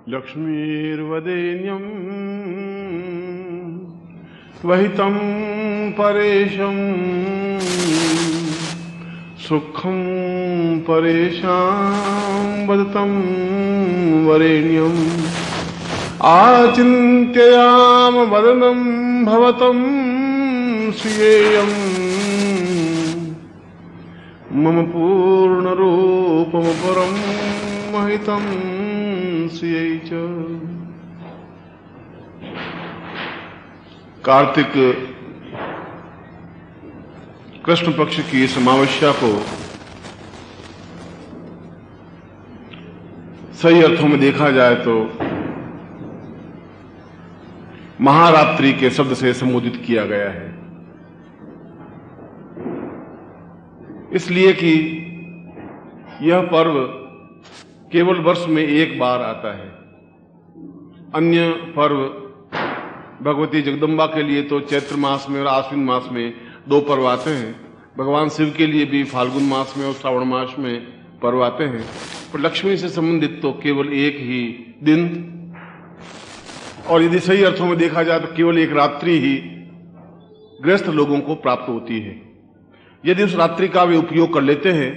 लक्ष्मीर्वदेन्यं वहितं परेशं सुखं परेशां वदतं वरेण्यम् आचिन्त्ययाम वदनं भवतं श्रियेयम् मम पूर्णरूपमपरं महितं श्रियै च। कार्तिक कृष्ण पक्ष की इस अमावस्या को सही अर्थों में देखा जाए तो महारात्रि के शब्द से संबोधित किया गया है, इसलिए कि यह पर्व केवल वर्ष में एक बार आता है। अन्य पर्व भगवती जगदम्बा के लिए तो चैत्र मास में और आश्विन मास में 2 पर्व आते हैं। भगवान शिव के लिए भी फाल्गुन मास में और श्रावण मास में पर्व आते हैं, पर लक्ष्मी से संबंधित तो केवल एक ही दिन, और यदि सही अर्थों में देखा जाए तो केवल एक रात्रि ही गृहस्थ लोगों को प्राप्त होती है। यदि उस रात्रि का वे उपयोग कर लेते हैं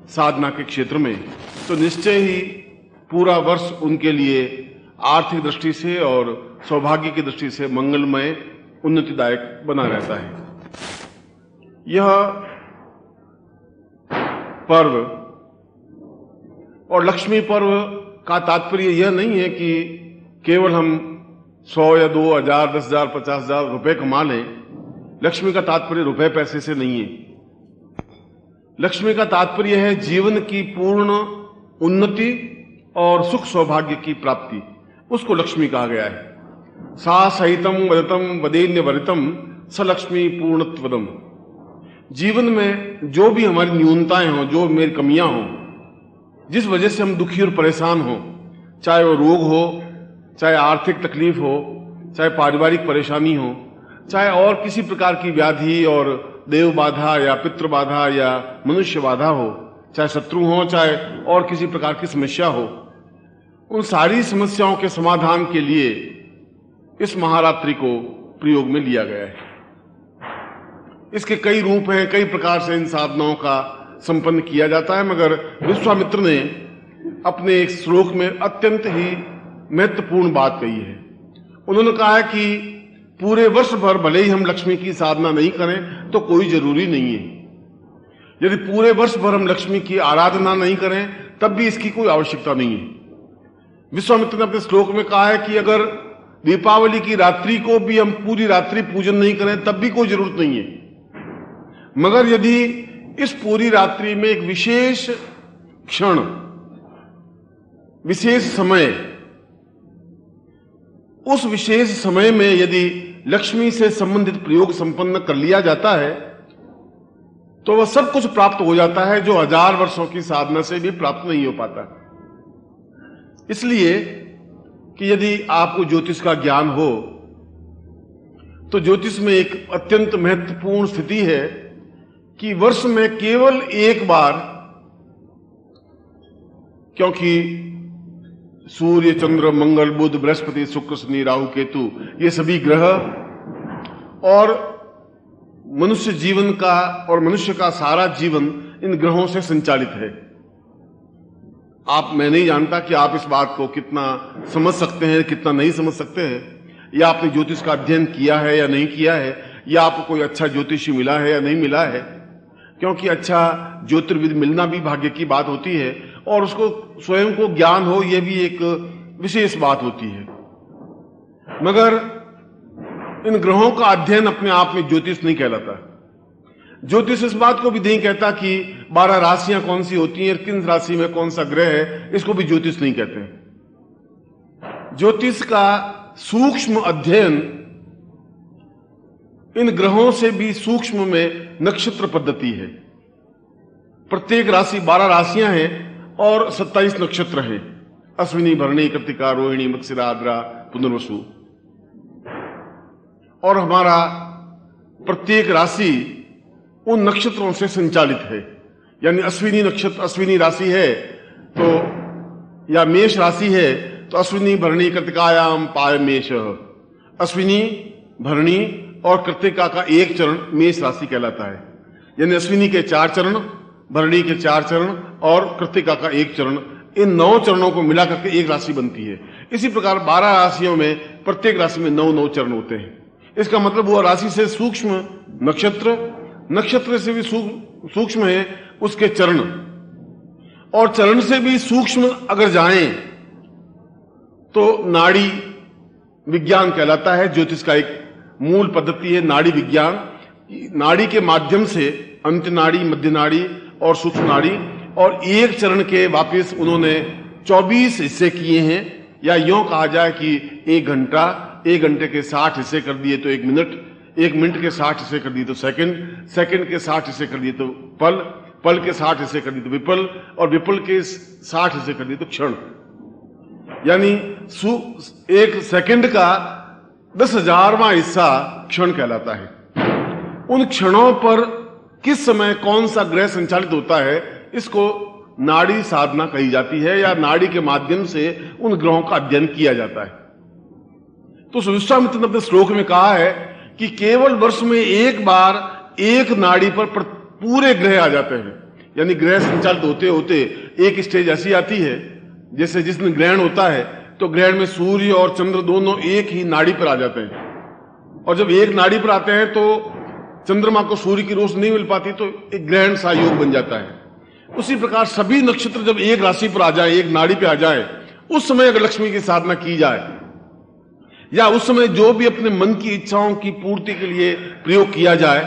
साधना के क्षेत्र में, तो निश्चय ही पूरा वर्ष उनके लिए आर्थिक दृष्टि से और सौभाग्य की दृष्टि से मंगलमय, उन्नतिदायक बना रहता है। यह पर्व और लक्ष्मी पर्व का तात्पर्य यह नहीं है कि केवल हम 100 या 2,000, 10,000, 50,000 रुपए कमा लें। लक्ष्मी का तात्पर्य रुपए पैसे से नहीं है। लक्ष्मी का तात्पर्य है जीवन की पूर्ण उन्नति और सुख सौभाग्य की प्राप्ति, उसको लक्ष्मी कहा गया है। सा सहितम वदतम वदेन्य वरितम स लक्ष्मी पूर्णत्वदम। जीवन में जो भी हमारी न्यूनताएं हों, जो मेरी कमियां हों, जिस वजह से हम दुखी और परेशान हों, चाहे वो रोग हो, चाहे आर्थिक तकलीफ हो, चाहे पारिवारिक परेशानी हो, चाहे और किसी प्रकार की व्याधि और देव बाधा या पितृ बाधा या मनुष्य बाधा हो, चाहे शत्रु हो, चाहे और किसी प्रकार की समस्या हो, उन सारी समस्याओं के समाधान के लिए इस महारात्रि को प्रयोग में लिया गया है। इसके कई रूप हैं, कई प्रकार से इन साधनाओं का संपन्न किया जाता है, मगर विश्वामित्र ने अपने एक श्लोक में अत्यंत ही महत्वपूर्ण बात कही है। उन्होंने कहा है कि पूरे वर्ष भर भले ही हम लक्ष्मी की साधना नहीं करें तो कोई जरूरी नहीं है। यदि पूरे वर्ष भर हम लक्ष्मी की आराधना नहीं करें तब भी इसकी कोई आवश्यकता नहीं है। विश्वामित्र ने अपने श्लोक में कहा है कि अगर दीपावली की रात्रि को भी हम पूरी रात्रि पूजन नहीं करें तब भी कोई जरूरत नहीं है, मगर यदि इस पूरी रात्रि में एक विशेष क्षण, विशेष समय, उस विशेष समय में यदि लक्ष्मी से संबंधित प्रयोग संपन्न कर लिया जाता है तो वह सब कुछ प्राप्त हो जाता है जो 1000 वर्षों की साधना से भी प्राप्त नहीं हो पाता। इसलिए कि यदि आपको ज्योतिष का ज्ञान हो तो ज्योतिष में एक अत्यंत महत्वपूर्ण स्थिति है कि वर्ष में केवल एक बार, क्योंकि सूर्य, चंद्र, मंगल, बुध, बृहस्पति, शुक्र, शनि, राहु, केतु, ये सभी ग्रह और मनुष्य जीवन का और मनुष्य का सारा जीवन इन ग्रहों से संचालित है। मैं नहीं जानता कि आप इस बात को कितना समझ सकते हैं, कितना नहीं समझ सकते हैं, या आपने ज्योतिष का अध्ययन किया है या नहीं किया है, या आपको कोई अच्छा ज्योतिषी मिला है या नहीं मिला है, क्योंकि अच्छा ज्योतिर्विद मिलना भी भाग्य की बात होती है और उसको स्वयं को ज्ञान हो यह भी एक विशेष बात होती है। मगर इन ग्रहों का अध्ययन अपने आप में ज्योतिष नहीं कहलाता। ज्योतिष इस बात को भी नहीं कहता कि 12 राशियां कौन सी होती हैं, किन राशि में कौन सा ग्रह है, इसको भी ज्योतिष नहीं कहते। ज्योतिष का सूक्ष्म अध्ययन इन ग्रहों से भी सूक्ष्म में नक्षत्र पद्धति है। प्रत्येक राशि 12 राशियां हैं और 27 नक्षत्र हैं, अश्विनी, भरणी, कृत्तिका, रोहिणी, मृगशिरा, आद्रा, पुनर्वसु। और हमारा प्रत्येक राशि उन नक्षत्रों से संचालित है। यानी अश्विनी नक्षत्र, अश्विनी राशि है तो या मेष राशि है तो अश्विनी भरणी कृतिकायाम पाय मेष, अश्विनी भरणी और कृतिका का एक चरण मेष राशि कहलाता है। यानी अश्विनी के 4 चरण, भरणी के 4 चरण और कृतिका का एक चरण, इन 9 चरणों को मिला करके एक राशि बनती है। इसी प्रकार 12 राशियों में प्रत्येक राशि में 9 चरण होते हैं। इसका मतलब हुआ राशि से सूक्ष्म नक्षत्र, नक्षत्र से भी सूक्ष्म है उसके चरण, और चरण से भी सूक्ष्म अगर जाएं तो नाड़ी विज्ञान कहलाता है। ज्योतिष का एक मूल पद्धति है नाड़ी विज्ञान। नाड़ी के माध्यम से अंत नाड़ी, मध्य नाड़ी और सूक्ष्म नाड़ी, और एक चरण के वापिस उन्होंने 24 हिस्से किए हैं, या यूं कहा जाए कि 1 घंटा, 1 घंटे के 60 हिस्से कर दिए तो 1 मिनट, 1 मिनट के 60 हिस्से कर दिए तो सेकंड, सेकंड के 60 हिस्से कर दिए तो पल, पल के 60 हिस्से कर दिए तो विपल, और विपल के 60 हिस्से कर दिए तो क्षण। यानी 1 सेकंड का 10,000वां हिस्सा क्षण कहलाता है। उन क्षणों पर किस समय कौन सा ग्रह संचालित होता है, इसको नाड़ी साधना कही जाती है, या नाड़ी के माध्यम से उन ग्रहों का अध्ययन किया जाता है। तो विश्वामित्र ने अपने श्लोक में कहा है कि केवल वर्ष में एक बार एक नाड़ी पर पूरे ग्रह आ जाते हैं। यानी ग्रह संचालित होते होते एक स्टेज ऐसी आती है, जैसे जिस दिन ग्रहण होता है तो ग्रहण में सूर्य और चंद्र दोनों एक ही नाड़ी पर आ जाते हैं, और जब एक नाड़ी पर आते हैं तो चंद्रमा को सूर्य की रोशनी नहीं मिल पाती, तो एक ग्रहण सा योग बन जाता है। उसी प्रकार सभी नक्षत्र जब एक राशि पर आ जाए, एक नाड़ी पे आ जाए, उस समय अगर लक्ष्मी की साधना की जाए, या उस समय जो भी अपने मन की इच्छाओं की पूर्ति के लिए प्रयोग किया जाए,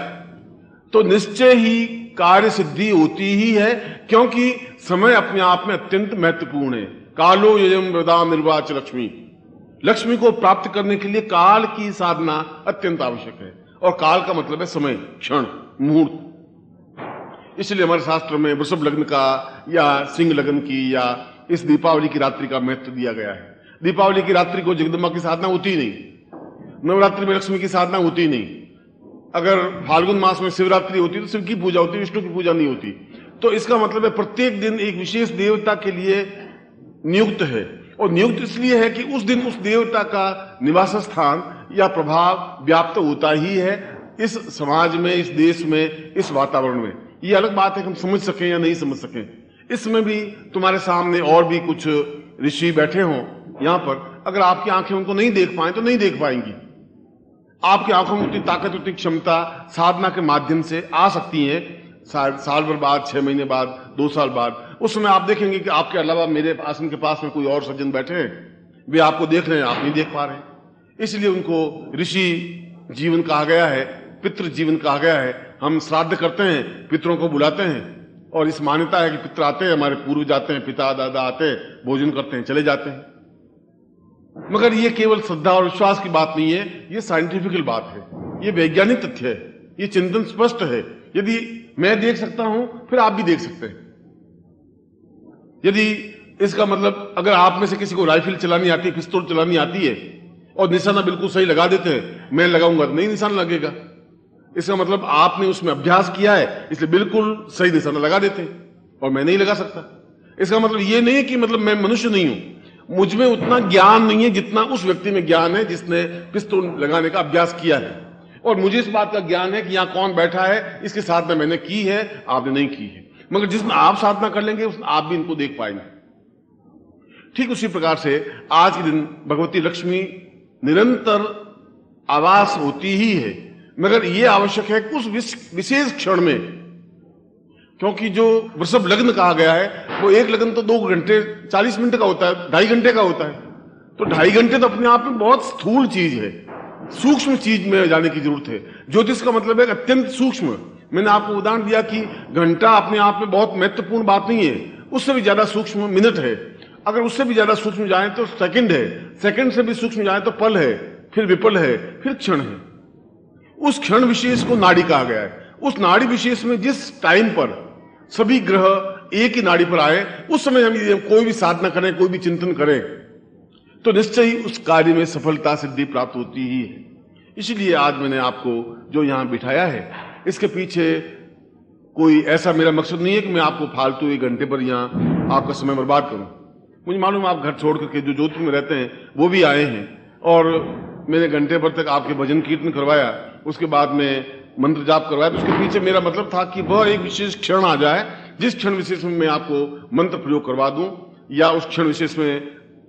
तो निश्चय ही कार्य सिद्धि होती ही है, क्योंकि समय अपने आप में अत्यंत महत्वपूर्ण है। कालो यजम वृदा निर्वाच लक्ष्मी, लक्ष्मी को प्राप्त करने के लिए काल की साधना अत्यंत आवश्यक है, और काल का मतलब है समय, क्षण, मुहूर्त। इसलिए हमारे शास्त्र में वृषभ लग्न का या सिंह लग्न की या इस दीपावली की रात्रि का महत्व दिया गया है। दीपावली की रात्रि को जगदम्बा की साधना होती ही नहीं, नवरात्रि में लक्ष्मी की साधना होती ही नहीं। अगर फाल्गुन मास में शिवरात्रि होती तो शिव की पूजा होती, विष्णु की पूजा नहीं होती। तो इसका मतलब है प्रत्येक दिन एक विशेष देवता के लिए नियुक्त है, और नियुक्त इसलिए है कि उस दिन उस देवता का निवास स्थान या प्रभाव व्याप्त होता ही है इस समाज में, इस देश में, इस वातावरण में। ये अलग बात है कि हम समझ सकें या नहीं समझ सकें। इसमें भी तुम्हारे सामने और भी कुछ ऋषि बैठे हों यहां पर, अगर आपकी आंखें उनको नहीं देख पाए तो नहीं देख पाएंगी। आपकी आंखों में उतनी ताकत, उतनी क्षमता साधना के माध्यम से आ सकती है। साल भर बाद, 6 महीने बाद, 2 साल बाद, उस समय आप देखेंगे कि आपके अलावा मेरे आसन के पास में कोई और सज्जन बैठे हैं, वे आपको देख रहे हैं, आप नहीं देख पा रहे हैं। इसलिए उनको ऋषि जीवन कहा गया है, पितृ जीवन कहा गया है। हम श्राद्ध करते हैं, पितरों को बुलाते हैं, और इस मान्यता है कि पितर आते हैं, हमारे पूर्वज आते हैं, पिता दादा आते हैं, भोजन करते हैं, चले जाते हैं। मगर ये केवल श्रद्धा और विश्वास की बात नहीं है, ये साइंटिफिकल बात है, ये वैज्ञानिक तथ्य है, ये चिंतन स्पष्ट है। यदि मैं देख सकता हूं, फिर आप भी देख सकते हैं। यदि इसका मतलब अगर आप में से किसी को राइफल चलानी आती है, पिस्तौल चलानी आती है, और निशाना बिल्कुल सही लगा देते हैं, मैं लगाऊंगा तो नहीं निशाना लगेगा। इसका मतलब आपने उसमें अभ्यास किया है, इसलिए बिल्कुल सही निशाना लगा देते हैं, और मैं नहीं लगा सकता। इसका मतलब ये नहीं कि मतलब मैं मनुष्य नहीं हूं, मुझ में उतना ज्ञान नहीं है जितना उस व्यक्ति में ज्ञान है जिसने पिस्तौल लगाने का अभ्यास किया है। और मुझे इस बात का ज्ञान है कि यहां कौन बैठा है, इसकी साधना मैंने की है, आपने नहीं की है। मगर जिसमें आप साधना कर लेंगे उसमें आप भी इनको देख पाएंगे। ठीक उसी प्रकार से आज के दिन भगवती लक्ष्मी निरंतर आवास होती ही है, मगर यह आवश्यक है कि उस विशेष क्षण में, क्योंकि जो वृषभ लग्न कहा गया है वो एक लग्न तो 2 घंटे 40 मिनट का होता है, 2.5 घंटे का होता है। तो 2.5 घंटे तो अपने आप में बहुत स्थूल चीज है, सूक्ष्म चीज में जाने की जरूरत है। ज्योतिष का मतलब है अत्यंत सूक्ष्म। मैंने आपको उदाहरण दिया कि घंटा अपने आप में बहुत महत्वपूर्ण बात नहीं है, उससे भी ज्यादा सूक्ष्म मिनट है। अगर उससे भी ज्यादा सूक्ष्म जाए तो सेकंड है, सेकंड से भी सूक्ष्म जाए तो पल है, फिर विपल है, फिर क्षण है। उस क्षण विशेष को नाड़ी कहा गया है। उस नाड़ी विशेष में जिस टाइम पर सभी ग्रह एक ही नाड़ी पर आए, उस समय हम कोई भी साधना करें, कोई भी चिंतन करें, तो निश्चय ही उस कार्य में सफलता सिद्धि प्राप्त होती ही है। इसलिए आज मैंने आपको जो यहां बिठाया है, इसके पीछे कोई ऐसा मेरा मकसद नहीं है कि मैं आपको फालतू 1 घंटे पर यहां आपका समय बर्बाद करूं। मुझे मालूम आप घर छोड़ करके जो जोधपुर में रहते हैं वो भी आए हैं, और मैंने घंटे भर तक आपके भजन कीर्तन करवाया, उसके बाद में मंत्र जाप करवाया। तो उसके पीछे मेरा मतलब था कि वह एक विशेष क्षण आ जाए जिस क्षण विशेष में मैं आपको मंत्र प्रयोग करवा दूं, या उस क्षण विशेष में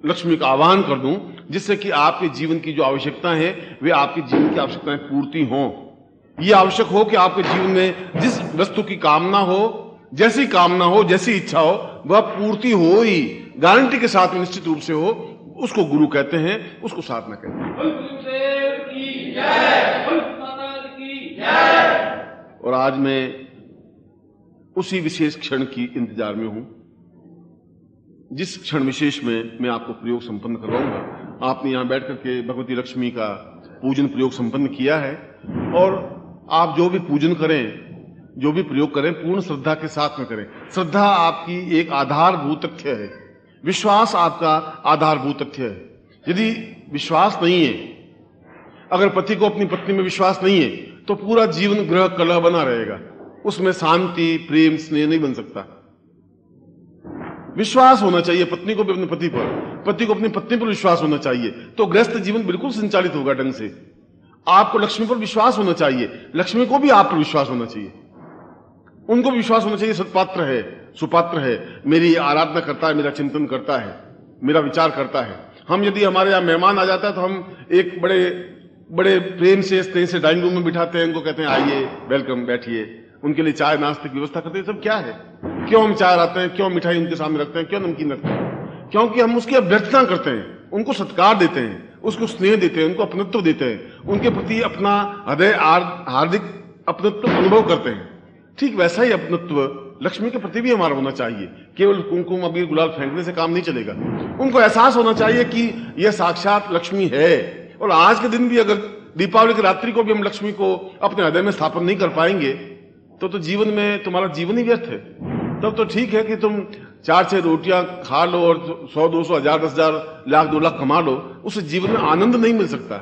लक्ष्मी का आह्वान कर दूं, जिससे कि आपके जीवन की जो आवश्यकता है वे आपके जीवन की आवश्यकताएं पूर्ति हों। यह आवश्यक हो कि आपके जीवन में जिस वस्तु की कामना हो, जैसी कामना हो, जैसी इच्छा हो, वह पूर्ति हो ही, गारंटी के साथ निश्चित रूप से हो। उसको गुरु कहते हैं, उसको साधना कहते हैं। और आज मैं उसी विशेष क्षण की इंतजार में हूं, जिस क्षण विशेष में मैं आपको प्रयोग संपन्न करवाऊंगा। आपने यहां बैठ करके भगवती लक्ष्मी का पूजन प्रयोग संपन्न किया है, और आप जो भी पूजन करें, जो भी प्रयोग करें, पूर्ण श्रद्धा के साथ में करें। श्रद्धा आपकी एक आधारभूत तथ्य है, विश्वास आपका आधारभूत तथ्य है। यदि विश्वास नहीं है, अगर पति को अपनी पत्नी में विश्वास नहीं है, तो पूरा जीवन ग्रह कलह बना रहेगा, उसमें शांति, प्रेम, स्नेह नहीं बन सकता। विश्वास होना चाहिए पत्नी को भी अपने पति पर, पति को अपनी पत्नी पर विश्वास होना चाहिए, तो गृहस्थ जीवन बिल्कुल संचालित होगा ढंग से। आपको लक्ष्मी पर विश्वास होना चाहिए, लक्ष्मी को भी आप पर विश्वास होना चाहिए, उनको विश्वास होना चाहिए सत्पात्र है, सुपात्र है, मेरी आराधना करता है, मेरा चिंतन करता है, मेरा विचार करता है। हम यदि हमारे यहां मेहमान आ जाता है तो हम एक बड़े प्रेम से स्नेह से डाइनिंग रूम में बिठाते हैं, उनको कहते हैं आइए, वेलकम, बैठिए, उनके लिए चाय नाश्ते की व्यवस्था करते हैं। सब क्या है? क्यों हम चाय लाते हैं, क्यों मिठाई उनके सामने रखते हैं, क्यों नमकीन रखते हैं? क्योंकि हम उसकी अभ्यर्थना करते हैं, उनको सत्कार देते हैं, उसको स्नेह देते हैं, उनको अपनत्व देते हैं, उनके प्रति अपना हृदय हार्दिक अपनत्व अनुभव करते हैं। ठीक वैसा ही अपनत्व लक्ष्मी के प्रति भी हमारा होना चाहिए। केवल कुमकुम, अबीर, गुलाल फेंकने से काम नहीं चलेगा। उनको एहसास होना चाहिए कि यह साक्षात लक्ष्मी है। और आज के दिन भी अगर दीपावली की रात्रि को भी हम लक्ष्मी को अपने हृदय में स्थापन नहीं कर पाएंगे तो जीवन में तुम्हारा जीवन ही व्यर्थ है। तब तो ठीक है कि तुम 4-6 रोटियां खा लो और 100-200, 1000, 10,000, लाख 2 लाख कमा लो, उससे जीवन में आनंद नहीं मिल सकता।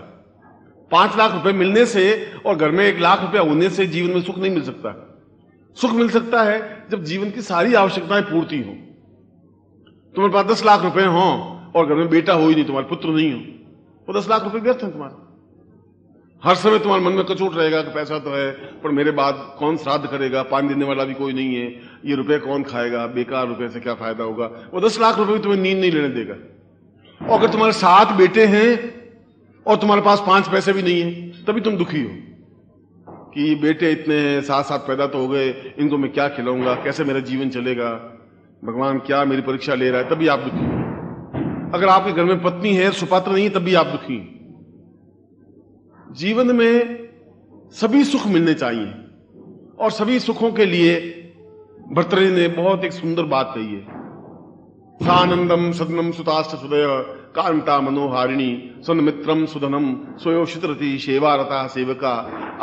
5 लाख रुपए मिलने से और घर में 1 लाख रुपया होने से जीवन में सुख नहीं मिल सकता। सुख मिल सकता है जब जीवन की सारी आवश्यकताएं पूर्ति हो। तुम्हारे पास 10 लाख रुपए हो और घर में बेटा हो ही नहीं, तुम्हारे पुत्र नहीं हो, वो 10 लाख रुपए व्यर्थ है तुम्हारे। हर समय तुम्हारे मन में कचोट रहेगा कि पैसा तो है पर मेरे बाद कौन श्राद्ध करेगा, पानी देने वाला भी कोई नहीं है, ये रुपए कौन खाएगा, बेकार रुपए से क्या फायदा होगा। वो 10 लाख रुपए भी तुम्हें नींद नहीं लेने देगा। और अगर तुम्हारे 7 बेटे हैं और तुम्हारे पास 5 पैसे भी नहीं है, तभी तुम दुखी हो कि बेटे इतने हैं, 7 पैदा तो हो गए, इनको मैं क्या खिलाऊंगा, कैसे मेरा जीवन चलेगा, भगवान क्या मेरी परीक्षा ले रहा है, तभी आप दुखी हो। अगर आपके घर में पत्नी है, सुपात्र नहीं है, तभी आप दुखी हैं। जीवन में सभी सुख मिलने चाहिए और सभी सुखों के लिए भर्तृहरि ने बहुत एक सुंदर बात कही है। सानंदम सदनम सुताष्ट सुदय कांता मनोहारिणी सन्मित्रम सुधनम स्वयोषितरति सेवारता सेवका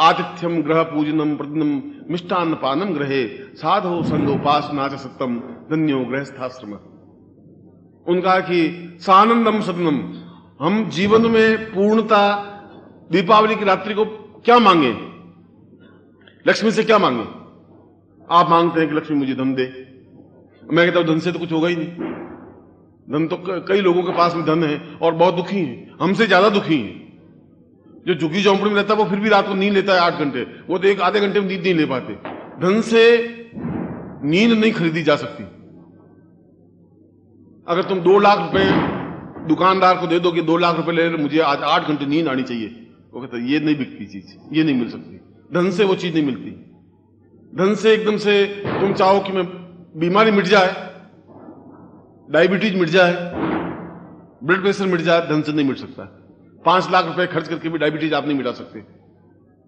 आतिथ्यम ग्रह पूजनम प्रतिदिनम मिष्टान्न पानम ग्रहे साधो संगोपासना च सत्तम धन्यो गृहस्थाश्रम। उनका कि सानंदम सदनम, हम जीवन में पूर्णता दीपावली की रात्रि को क्या मांगे, लक्ष्मी से क्या मांगे? आप मांगते हैं कि लक्ष्मी मुझे धन दे। मैं कहता हूं धन से तो कुछ होगा ही नहीं। धन तो कई लोगों के पास में धन है और बहुत दुखी हैं, हमसे ज्यादा दुखी हैं। जो झुग्गी झोंपड़ी में रहता है वो फिर भी रात को नींद लेता है 8 घंटे, वो तो 1 आधे घंटे में नींद नहीं ले पाते। धन से नींद नहीं खरीदी जा सकती। अगर तुम 2 लाख रुपए दुकानदार को दे दो कि 2 लाख रुपए ले, मुझे आज 8 घंटे नींद आनी चाहिए, वो कहता है ये नहीं बिकती चीज, ये नहीं मिल सकती। धन से वो चीज नहीं मिलती। धन से एकदम से तुम चाहो कि मैं बीमारी मिट जाए, डायबिटीज मिट जाए, ब्लड प्रेशर मिट जाए, धन से नहीं मिट सकता। 5 लाख रुपए खर्च करके भी डायबिटीज आप नहीं मिटा सकते,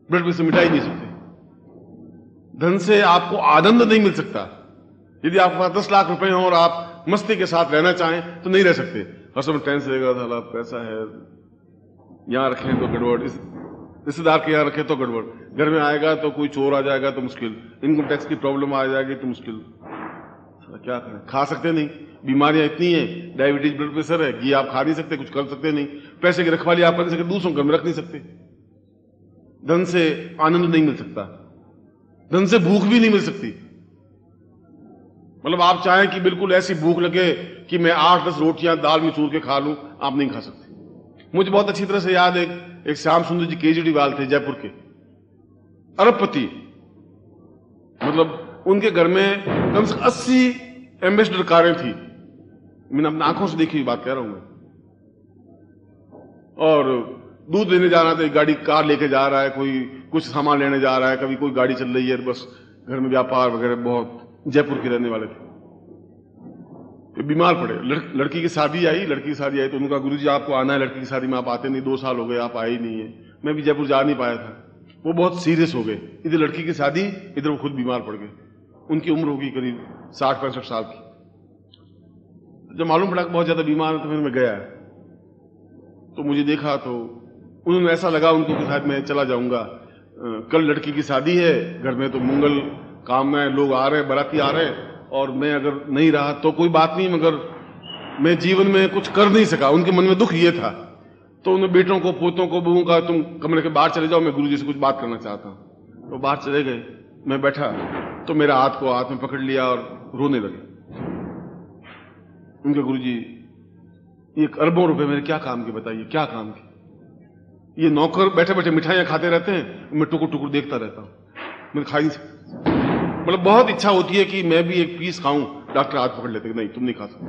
ब्लड प्रेशर मिटा ही नहीं सकते। धन से आपको आनंद नहीं मिल सकता। यदि आपके पास 10 लाख रुपए हो और आप मस्ती के साथ रहना चाहें तो नहीं रह सकते। हर समय टेंशन रहेगा, साला पैसा है, यहां रखें तो गड़बड़, इस रिश्तेदार के यहां रखें तो गड़बड़, घर में आएगा तो कोई चोर आ जाएगा तो मुश्किल, इनकम टैक्स की प्रॉब्लम आ जाएगी तो मुश्किल। क्या करें, खा सकते नहीं, बीमारियां इतनी है, डायबिटीज, ब्लड प्रेशर है, घी आप खा नहीं सकते, कुछ कर सकते नहीं, पैसे की रखवाली आप कर नहीं सकते, दूसरों घर में रख नहीं सकते। धन से आनंद नहीं मिल सकता, धन से भूख भी नहीं मिल सकती। मतलब आप चाहें कि बिल्कुल ऐसी भूख लगे कि मैं 8-10 रोटियां दाल में चूर के खा लूं, आप नहीं खा सकते। मुझे बहुत अच्छी तरह से याद है, एक श्याम सुंदर जी केजरीवाल थे जयपुर के, अरबपति, मतलब उनके घर में कम से कम 80 एम्बेसडर कारें थी। मैंने अपनी आंखों से देखी हुई बात कह रहा हूं मैं। और दूध लेने जाना था, गाड़ी कार लेके जा रहा है, कोई कुछ सामान लेने जा रहा है, कभी कोई गाड़ी चल रही है, बस घर में व्यापार वगैरह बहुत। जयपुर के रहने वाले थे, तो बीमार पड़े। लड़की की शादी आई तो उन्होंने कहा गुरुजी आपको आना है, लड़की की शादी में आप आते नहीं, 2 साल हो गए आप आए ही नहीं है। मैं भी जयपुर जा नहीं पाया था। वो बहुत सीरियस हो गए, इधर लड़की की शादी, इधर वो खुद बीमार पड़ गए। उनकी उम्र होगी करीब 60-65 साल की। जब मालूम पड़ा कि बहुत ज्यादा बीमार है तो फिर मैं गया, तो मुझे देखा तो उन्होंने ऐसा लगा उनको कि शायद मैं चला जाऊंगा। कल लड़की की शादी है, घर में तो मंगल कामनाएं, लोग आ रहे हैं, बाराती आ रहे हैं, और मैं अगर नहीं रहा तो कोई बात नहीं, मगर मैं जीवन में कुछ कर नहीं सका। उनके मन में दुख ये था। तो उन्हें बेटों को, पोतों को, बहू का, तुम कमरे के बाहर चले जाओ, मैं गुरुजी से कुछ बात करना चाहता हूं। तो बाहर चले गए, मैं बैठा तो मेरा हाथ को हाथ में पकड़ लिया और रोने लगे। उनके गुरुजी, ये अरबों रुपए मेरे क्या काम के, बताइए क्या काम के? ये नौकर बैठे बैठे मिठाइयां खाते रहते हैं, मैं टुकुर टुकुर देखता रहता हूं, मैं खाई नहीं सकता। मतलब बहुत इच्छा होती है कि मैं भी एक पीस खाऊं, डॉक्टर हाथ पकड़ लेते, नहीं तुम नहीं खा सकते।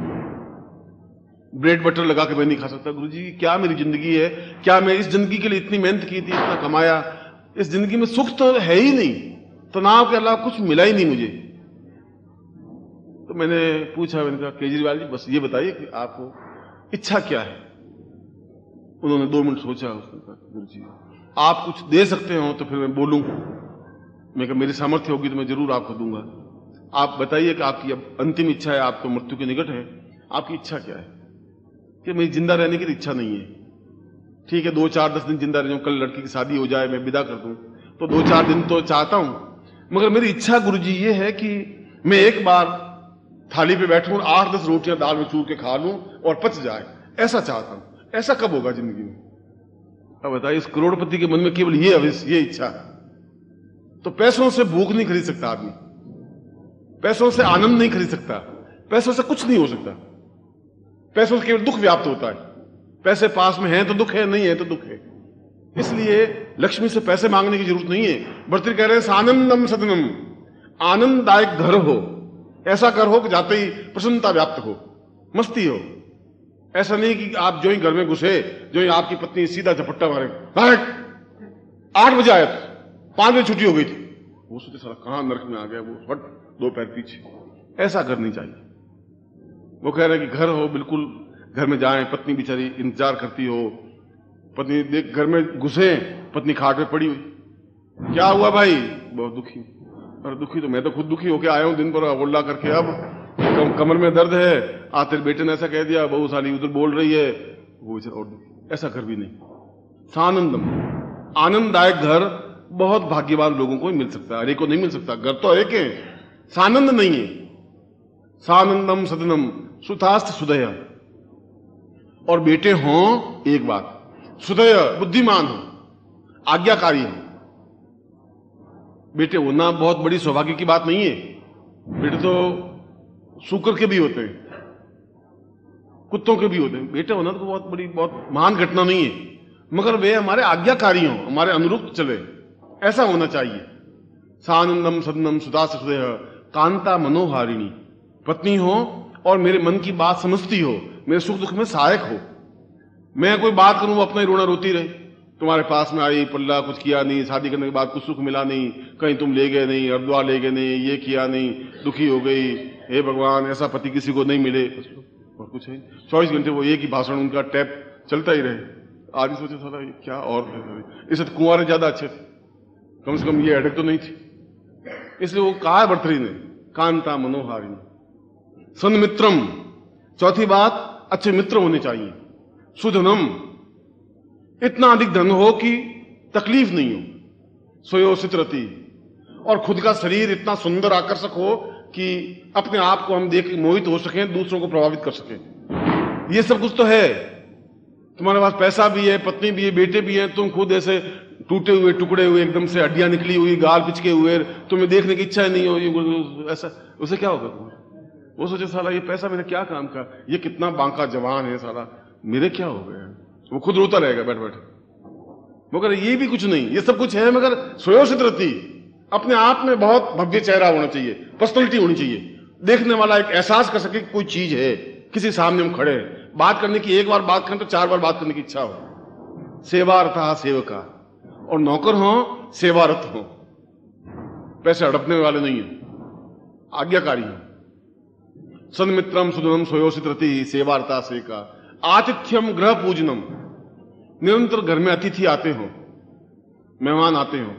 ब्रेड बटर लगा के मैं नहीं खा सकता। गुरुजी क्या मेरी जिंदगी है, क्या मैं इस जिंदगी के लिए इतनी मेहनत की थी, इतना कमाया, इस जिंदगी में सुख तो है ही नहीं, तनाव के अलावा कुछ मिला ही नहीं मुझे। तो मैंने पूछा, मैंने कहा केजरीवाल जी बस ये बताइए कि आपको इच्छा क्या है? उन्होंने 2 मिनट सोचा, उसने कहा गुरुजी आप कुछ दे सकते हो तो फिर मैं बोलूं। मैं कहा मेरी सामर्थ्य होगी तो मैं जरूर आपको दूंगा। आप बताइए कि आपकी अब अंतिम इच्छा है, आप तो मृत्यु के निकट है, आपकी इच्छा क्या है? कि मेरी जिंदा रहने की इच्छा नहीं है। ठीक है 2-4-10 दिन जिंदा रह जाऊं, कल लड़की की शादी हो जाए, मैं विदा कर दूं, तो 2-4 दिन तो चाहता हूं, मगर मेरी इच्छा गुरुजी ये है कि मैं एक बार थाली पे बैठूं, 8-10 रोटियां दाल में चूर के खा लूं और पच जाए, ऐसा चाहता हूं। ऐसा कब होगा जिंदगी में? अब बताइए, इस करोड़पति के मन में केवल ये इच्छा। तो पैसों से भूख नहीं खरीद सकता आदमी, पैसों से आनंद नहीं खरीद सकता, पैसों से कुछ नहीं हो सकता। पैसों से केवल दुख व्याप्त होता है। पैसे पास में हैं तो दुख है, नहीं है तो दुख है। इसलिए लक्ष्मी से पैसे मांगने की जरूरत नहीं है। भर्तृहरि कह रहे हैं सानंदम सदनम, आनंददायक घर हो, ऐसा घर हो कि जाते ही प्रसन्नता व्याप्त हो, मस्ती हो। ऐसा नहीं कि आप जो ही घर में घुसे, जो ही आपकी पत्नी सीधा झपट्टा मारे, 8 बजे आया, 5 बजे छुट्टी हो गई थी, वो सोचे साला कहां नरक में आ गया, वो हट 2 पैर पीछे। ऐसा घर नहीं चाहिए। वो कह रहे हैं कि घर हो बिल्कुल, घर में जाएं, पत्नी बेचारी इंतजार करती हो, पत्नी देख घर में घुसे, पत्नी खाट पे पड़ी हुई, क्या हुआ भाई? बहुत दुखी। और दुखी तो मैं तो खुद दुखी होके आया हूं दिन भर अवोला करके, अब कमर में दर्द है, तेरे बेटे ने ऐसा कह दिया, बहू साली उधर बोल रही है, वो और दुखी। ऐसा घर भी नहीं। सानंदम, आनंददायक घर बहुत भाग्यवान लोगों को ही मिल सकता है, हर एक को नहीं मिल सकता। घर तो एक है, सानंद नहीं है। सानंदम सदनम सुतास्त सुदय, और बेटे हों, एक बात, सुदय बुद्धिमान हो, आज्ञाकारी हो। बेटे होना बहुत बड़ी सौभाग्य की बात नहीं है। बेटे तो सूकर के भी होते हैं, कुत्तों के भी होते हैं। बेटे होना तो बहुत बड़ी, बहुत महान घटना नहीं है, मगर वे हमारे आज्ञाकारी हों, हमारे अनुरूप चले, ऐसा होना चाहिए। सानंदम सदनम सुदास हृदय कांता मनोहारिणी, पत्नी हो और मेरे मन की बात समझती हो, मेरे सुख दुख में सहायक हो। मैं कोई बात करूं वो अपना ही रोना रोती रहे, तुम्हारे पास में आई, पल्ला कुछ किया नहीं, शादी करने के बाद कुछ सुख मिला नहीं, कहीं तुम ले गए नहीं, हरिद्वार ले गए नहीं, ये किया नहीं, दुखी हो गई, हे भगवान ऐसा पति किसी को नहीं मिले, और कुछ है। 24 घंटे वो एक ही भाषण, उनका टैप चलता ही रहे। आदमी सोचे साला क्या, और इससे तो कुंवारे ज्यादा अच्छे थे, कम से कम ये हेडेक तो नहीं थी। इसलिए वो कहा है भर्तृहरि ने, कांता मनोहारिणी सन्मित्रम। चौथी बात, अच्छे मित्र होने चाहिए। सुधनम, इतना अधिक धन हो कि तकलीफ नहीं हो, सोयो सित्रति, और खुद का शरीर इतना सुंदर आकर्षक हो कि अपने आप को हम देख मोहित हो सकें, दूसरों को प्रभावित कर सकें। ये सब कुछ तो है। तुम्हारे पास पैसा भी है, पत्नी भी है, बेटे भी है, तुम खुद ऐसे टूटे हुए, टुकड़े हुए, एकदम से हड्डियां निकली हुई, गाल पिचके हुए, तुम्हें देखने की इच्छा ही नहीं हो, ऐसा, उसे क्या होगा? वो सोचे साला ये पैसा मेरे क्या काम का, ये कितना बांका जवान है साला, मेरे क्या हो गया। वो खुद रोता रहेगा बैठ बैठ, मगर ये भी कुछ नहीं, ये सब कुछ है मगर स्वयोषित रति। अपने आप में बहुत भव्य चेहरा होना चाहिए, पर्सनैलिटी होनी चाहिए, देखने वाला एक एहसास कर सके कि कोई चीज है, किसी सामने हम खड़े हैं, बात करने की, एक बार बात करें तो 4 बार बात करने की इच्छा हो। सेवारता सेवका, और नौकर हो सेवारत हो, पैसे हड़पने वाले नहीं हो, आज्ञाकारी हो। सन्मित्रम सुदनम स्वयोषित रति सेवारता सेवका, आतिथ्यम ग्रह पूजनम, निरंतर घर में अतिथि आते हो, मेहमान आते हो।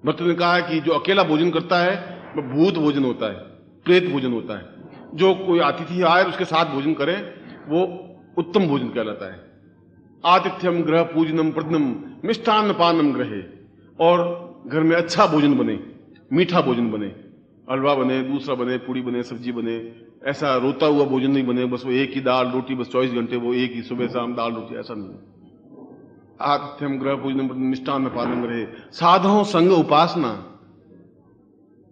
भक्त ने कहा है कि जो अकेला भोजन करता है वो भूत भोजन होता है, प्रेत भोजन होता है। जो कोई अतिथि आए उसके साथ भोजन करे वो उत्तम भोजन कहलाता है। आतिथ्यम ग्रह पूजनम प्रदनम मिष्टान्न पानम ग्रहे, और घर में अच्छा भोजन बने, मीठा भोजन बने, हलवा बने, दूसरा बने, पूड़ी बने, सब्जी बने, ऐसा रोता हुआ भोजन नहीं बने, बस वो एक ही दाल रोटी, बस 24 घंटे वो एक ही सुबह शाम दाल रोटी, ऐसा नहीं। आतिथ्यम ग्रह पूजनम मिष्टान्न पानम रहे, साधुओं संग उपासना,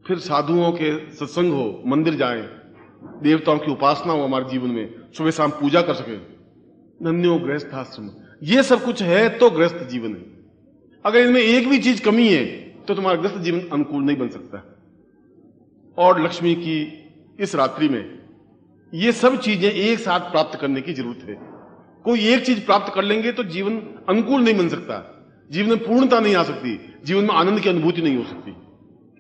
फिर साधुओं के सत्संग हो, मंदिर जाएं, देवताओं की उपासना हो हमारे जीवन में, सुबह शाम पूजा कर सके। धन्यो गृहस्थाश्रम, ये सब कुछ है तो गृहस्थ जीवन है। अगर इनमें एक भी चीज कमी है तो तुम्हारा गृहस्थ जीवन अनुकूल नहीं बन सकता। और लक्ष्मी की इस रात्रि में ये सब चीजें एक साथ प्राप्त करने की जरूरत है। कोई एक चीज प्राप्त कर लेंगे तो जीवन अनुकूल नहीं बन सकता, जीवन में पूर्णता नहीं आ सकती, जीवन में आनंद की अनुभूति नहीं हो सकती।